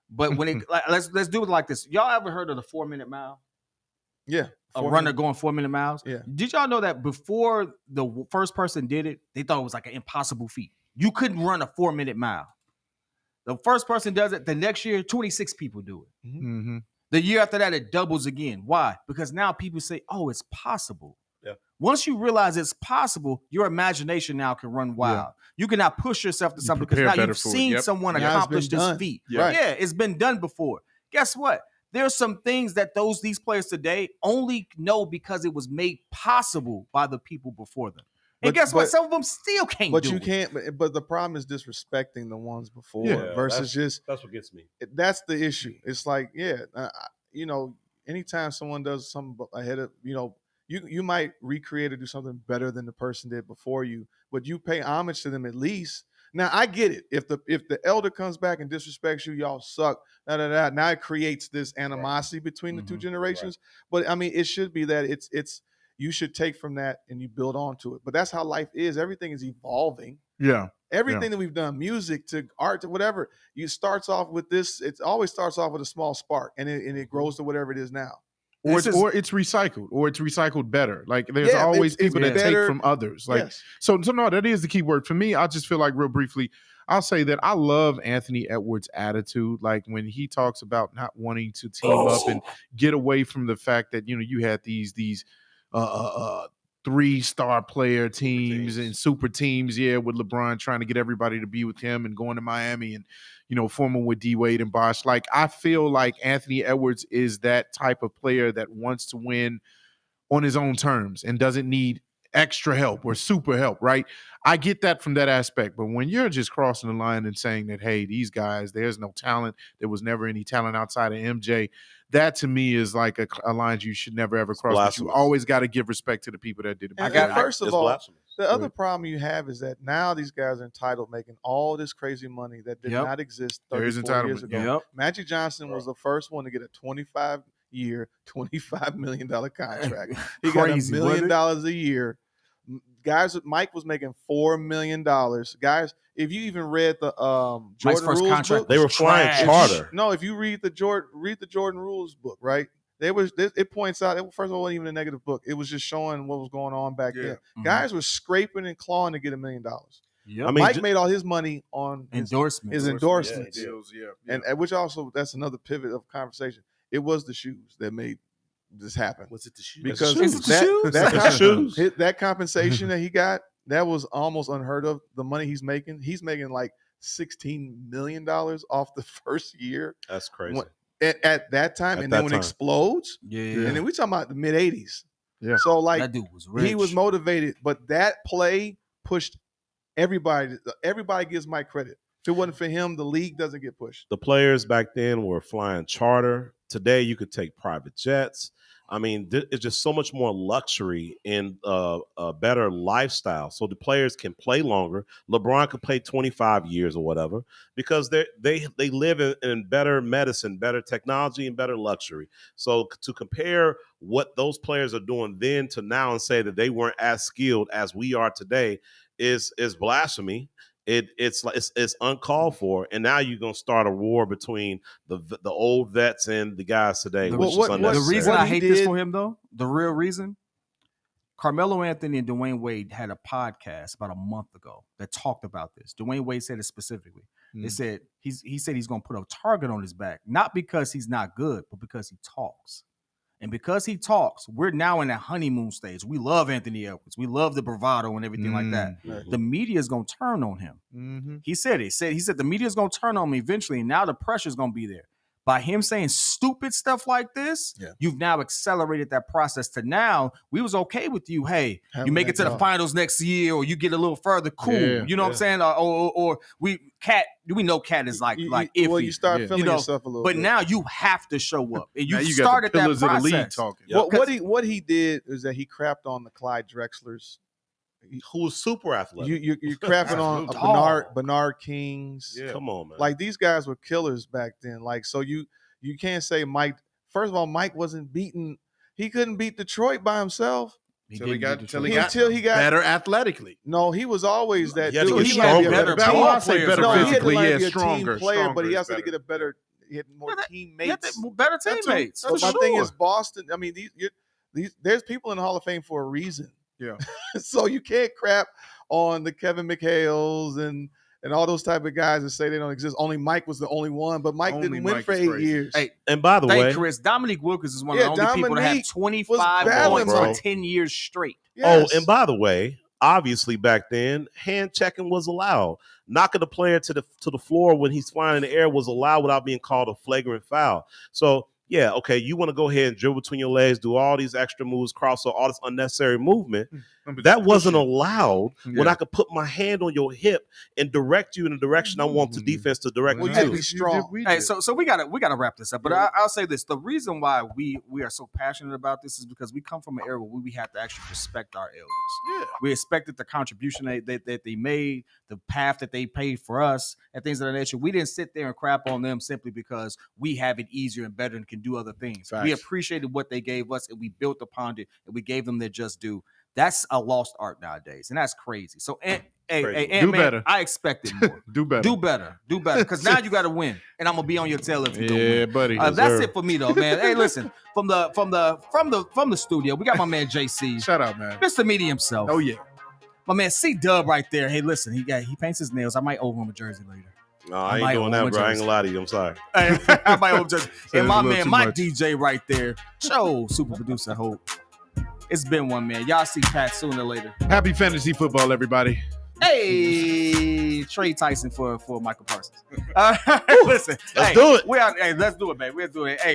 Speaker 1: But when it let's do it like this. Y'all ever heard of the 4-minute mile?
Speaker 4: Yeah.
Speaker 1: A
Speaker 4: 4
Speaker 1: runner
Speaker 4: minutes.
Speaker 1: going 4-minute miles?
Speaker 4: Yeah.
Speaker 1: Did y'all know that before the first person did it, they thought it was like an impossible feat? You couldn't run a 4-minute mile. The first person does it. The next year, 26 people do it.
Speaker 2: Mm-hmm.
Speaker 1: The year after that, it doubles again. Why? Because now people say, "Oh, it's possible."
Speaker 3: Yeah.
Speaker 1: Once you realize it's possible, your imagination now can run wild. You can now push yourself to
Speaker 2: You
Speaker 1: something because
Speaker 2: prepare
Speaker 1: now
Speaker 2: better
Speaker 1: you've
Speaker 2: for it.
Speaker 1: seen
Speaker 2: Yep.
Speaker 1: someone
Speaker 4: Now it's been
Speaker 1: accomplish this
Speaker 4: done.
Speaker 1: feat.
Speaker 2: Yeah.
Speaker 4: Right.
Speaker 1: Yeah, it's been done before. Guess what? There's some things that these players today only know because it was made possible by the people before them. And
Speaker 4: But-
Speaker 1: guess what?
Speaker 4: but-
Speaker 1: Some of them still can't
Speaker 4: But
Speaker 1: do
Speaker 4: you
Speaker 1: it.
Speaker 4: can't. But the problem is disrespecting the ones before
Speaker 3: Yeah,
Speaker 4: versus just.
Speaker 3: That's what gets me.
Speaker 4: That's the issue. It's like, anytime someone does something ahead of, you might recreate or do something better than the person did before you, but you pay homage to them at least. Now I get it. If the elder comes back and disrespects you, y'all suck. Now it creates this animosity between the two generations. But I mean, it should be that it's you should take from that and you build onto it. But that's how life is. Everything is evolving.
Speaker 2: Yeah.
Speaker 4: Everything that we've done, music to art to whatever, starts off with this. It always starts off with a small spark, and it grows to whatever it is now.
Speaker 2: Or
Speaker 1: This
Speaker 2: it's recycled, or it's recycled better. Like there's
Speaker 4: Yeah,
Speaker 2: always
Speaker 4: it's
Speaker 2: people that
Speaker 4: better.
Speaker 2: take from others. Like
Speaker 4: Yes.
Speaker 2: so no, that is the key word for me. I just feel like real briefly, I'll say that I love Anthony Edwards' attitude. Like when he talks about not wanting to team up and get away from the fact that you had these 3-star player teams and super teams, with LeBron trying to get everybody to be with him and going to Miami and forming with D Wade and Bosh. Like I feel like Anthony Edwards is that type of player that wants to win on his own terms and doesn't need extra help or super help, right? I get that from that aspect. But when you're just crossing the line and saying that, hey, these guys, there's no talent. There was never any talent outside of MJ. That to me is like a line you should never ever cross. But you
Speaker 3: blasphemous.
Speaker 2: always got to give respect to the people that did it.
Speaker 4: And,
Speaker 1: got-
Speaker 4: first of
Speaker 3: It's
Speaker 4: all,
Speaker 3: blasphemous.
Speaker 4: the other problem you have is that now these guys are entitled making all this crazy money that did
Speaker 1: Yep.
Speaker 4: not exist
Speaker 2: There is
Speaker 4: 34 years
Speaker 2: entitlement,
Speaker 4: ago.
Speaker 1: Yep.
Speaker 4: Magic Johnson was the first one to get a 25-year, $25 million contract. He
Speaker 1: Crazy,
Speaker 4: got $1
Speaker 1: wasn't
Speaker 4: million
Speaker 1: it?
Speaker 4: a year. Guys, Mike was making $4 million. Guys, if you even read the
Speaker 1: Mike's
Speaker 4: Jordan
Speaker 1: first
Speaker 4: Rules
Speaker 1: contract
Speaker 4: book,
Speaker 3: They were
Speaker 1: was
Speaker 3: flying
Speaker 1: trash.
Speaker 3: charter.
Speaker 4: no, if you read the Jordan Rules book, right? It points out, first of all, it wasn't even a negative book. It was just showing what was going on back then.
Speaker 1: Mhm.
Speaker 4: Guys were scraping and clawing to get $1 million.
Speaker 1: Yep.
Speaker 3: I mean,
Speaker 4: Mike made all his money on
Speaker 1: endorsements.
Speaker 4: his endorsements.
Speaker 2: Deals, yeah.
Speaker 4: And which also, that's another pivot of conversation. It was the shoes that made this happen.
Speaker 2: Was it the shoe?
Speaker 4: Because
Speaker 1: Is it the shoes?
Speaker 4: that,
Speaker 3: It's the shoes.
Speaker 4: that compensation that he got, that was almost unheard of. The money he's making like $16 million off the first year
Speaker 3: That's crazy.
Speaker 4: When- at that time.
Speaker 3: At
Speaker 4: And
Speaker 3: that
Speaker 4: then when it
Speaker 3: time.
Speaker 4: explodes,
Speaker 1: Yeah.
Speaker 4: and then we're talking about the mid 80s.
Speaker 2: Yeah.
Speaker 4: So like
Speaker 1: That dude was rich.
Speaker 4: he was motivated, but that play pushed everybody. Everybody gives Mike credit. If it wasn't for him, the league doesn't get pushed.
Speaker 3: The players back then were flying charter. Today, you could take private jets. I mean, it's just so much more luxury and a better lifestyle. So the players can play longer. LeBron could play 25 years or whatever because they live in better medicine, better technology, and better luxury. So to compare what those players are doing then to now and say that they weren't as skilled as we are today is blasphemy. It's uncalled for, and now you're gonna start a war between the old vets and the guys today,
Speaker 1: The-
Speaker 3: which is
Speaker 4: what-
Speaker 1: The
Speaker 3: unnecessary.
Speaker 1: reason
Speaker 4: What
Speaker 1: I
Speaker 4: he
Speaker 1: hate this
Speaker 4: did-
Speaker 1: for him, though, the real reason, Carmelo Anthony and Dwayne Wade had a podcast about a month ago that talked about this. Dwayne Wade said it specifically. They said he said he's going to put a target on his back, not because he's not good, but because he talks. And because he talks, we're now in that honeymoon stage. We love Anthony Edwards. We love the bravado and everything like that.
Speaker 3: Mhm.
Speaker 1: The media is going to turn on him.
Speaker 2: Mm-hmm.
Speaker 1: He said it. He said the media is going to turn on me eventually, and now the pressure is going to be there. By him saying stupid stuff like this,
Speaker 4: Yeah.
Speaker 1: you've now accelerated that process to now we was okay with you. Hey,
Speaker 4: Having
Speaker 1: you make
Speaker 4: that
Speaker 1: it to the
Speaker 4: job.
Speaker 1: finals next year, or you get a little further. Cool,
Speaker 2: Yeah,
Speaker 1: you know what I'm
Speaker 3: yeah.
Speaker 1: saying? Or we know Cat is like iffy.
Speaker 4: Well, you start
Speaker 2: Yeah.
Speaker 4: feeling
Speaker 1: You know,
Speaker 4: yourself a little
Speaker 1: but
Speaker 4: bit.
Speaker 1: now you have to show up, and
Speaker 2: Now
Speaker 1: you
Speaker 2: you got
Speaker 1: started
Speaker 2: the
Speaker 1: that
Speaker 2: pillars of the league
Speaker 1: process.
Speaker 2: talking.
Speaker 3: Yep.
Speaker 4: What he did is that he crapped on the Clyde Drexlers.
Speaker 3: Who was super athletic?
Speaker 4: You crapping on
Speaker 1: Absolute
Speaker 4: Bernard Kings.
Speaker 2: Yeah.
Speaker 3: Come on, man.
Speaker 4: Like these guys were killers back then. Like so you can't say Mike. First of all, Mike wasn't beaten. He couldn't beat Detroit by himself.
Speaker 2: Till he got
Speaker 4: Until he got
Speaker 2: better athletically.
Speaker 4: No, he was always that
Speaker 3: He had to
Speaker 4: dude.
Speaker 3: get
Speaker 1: He had
Speaker 3: stronger.
Speaker 1: better
Speaker 2: Better-
Speaker 1: ball
Speaker 2: I'll say
Speaker 1: players.
Speaker 2: better
Speaker 4: No, he had to
Speaker 2: physically,
Speaker 4: learn
Speaker 2: yeah,
Speaker 4: to be a
Speaker 2: stronger,
Speaker 4: team player, but he
Speaker 2: stronger
Speaker 4: also
Speaker 2: is
Speaker 4: had to get a better. He had more
Speaker 1: Yeah,
Speaker 4: teammates.
Speaker 1: better
Speaker 2: That's
Speaker 1: teammates.
Speaker 2: That's
Speaker 4: But my
Speaker 2: for
Speaker 4: thing
Speaker 2: sure.
Speaker 4: is Boston. I mean, these there's people in the Hall of Fame for a reason.
Speaker 2: Yeah.
Speaker 4: So you can't crap on the Kevin McHale's and all those type of guys that say they don't exist. Only Mike was the only one, but Mike
Speaker 2: Only
Speaker 4: didn't win
Speaker 2: Mike
Speaker 4: for
Speaker 2: is
Speaker 4: 8
Speaker 2: crazy.
Speaker 4: years.
Speaker 1: Hey,
Speaker 3: and by the way,
Speaker 1: thank Chris. Dominique Wilkins is one of the
Speaker 4: Yeah,
Speaker 1: only people to have
Speaker 4: Dominique
Speaker 1: 25
Speaker 4: battling,
Speaker 1: points
Speaker 3: bro.
Speaker 1: for 10 years straight.
Speaker 4: Yes.
Speaker 3: Oh, and by the way, obviously back then, hand checking was allowed. Knocking the player to the floor when he's flying in the air was allowed without being called a flagrant foul. So yeah, okay, you want to go ahead and dribble between your legs, do all these extra moves, cross all this unnecessary movement. That wasn't allowed when
Speaker 2: Yeah.
Speaker 3: I could put my hand on your hip and direct you in the direction I want the defense to direct
Speaker 4: Well,
Speaker 3: you
Speaker 4: you had
Speaker 3: to.
Speaker 4: to be strong.
Speaker 1: Hey, so we gotta wrap this up. But I'll say this: the reason why we are so passionate about this is because we come from an era where we have to actually respect our elders.
Speaker 2: Yeah.
Speaker 1: We expected the contribution that they made, the path that they paid for us, and things of that nature. We didn't sit there and crap on them simply because we have it easier and better and can do other things. We
Speaker 2: Facts.
Speaker 1: appreciated what they gave us, and we built upon it, and we gave them their just due. That's a lost art nowadays, and that's crazy. So, hey,
Speaker 3: Crazy.
Speaker 1: Ant-Man,
Speaker 2: better.
Speaker 1: I expected more.
Speaker 2: Do better.
Speaker 1: Do better. Because now you got to win, and I'm gonna be on your tail if you don't
Speaker 2: Yeah,
Speaker 1: win.
Speaker 2: buddy.
Speaker 1: That's
Speaker 3: sir.
Speaker 1: it for me though, man. Hey, listen, from the studio, we got my man JC,
Speaker 2: Shout out, man.
Speaker 1: Mr. Media himself.
Speaker 2: Oh yeah.
Speaker 1: My man C Dub right there. Hey, listen, he paints his nails. I might owe him a jersey later.
Speaker 3: No, I
Speaker 1: might
Speaker 3: ain't doing
Speaker 1: own
Speaker 3: that, bro. I ain't
Speaker 1: jersey.
Speaker 3: gonna lie to you. I'm sorry.
Speaker 1: I might owe him a jersey.
Speaker 2: Said
Speaker 1: And
Speaker 2: a
Speaker 1: my
Speaker 2: little
Speaker 1: man
Speaker 2: too
Speaker 1: Mike
Speaker 2: much.
Speaker 1: DJ right there. Show super producer Hope. It's been one, man. Y'all see Pat sooner or later.
Speaker 2: Happy fantasy football, everybody.
Speaker 1: Hey, Trey Tyson for Michael Parsons. Listen,
Speaker 3: Let's
Speaker 1: hey,
Speaker 3: do it.
Speaker 1: Hey, let's do it, man. We'll do it. Hey.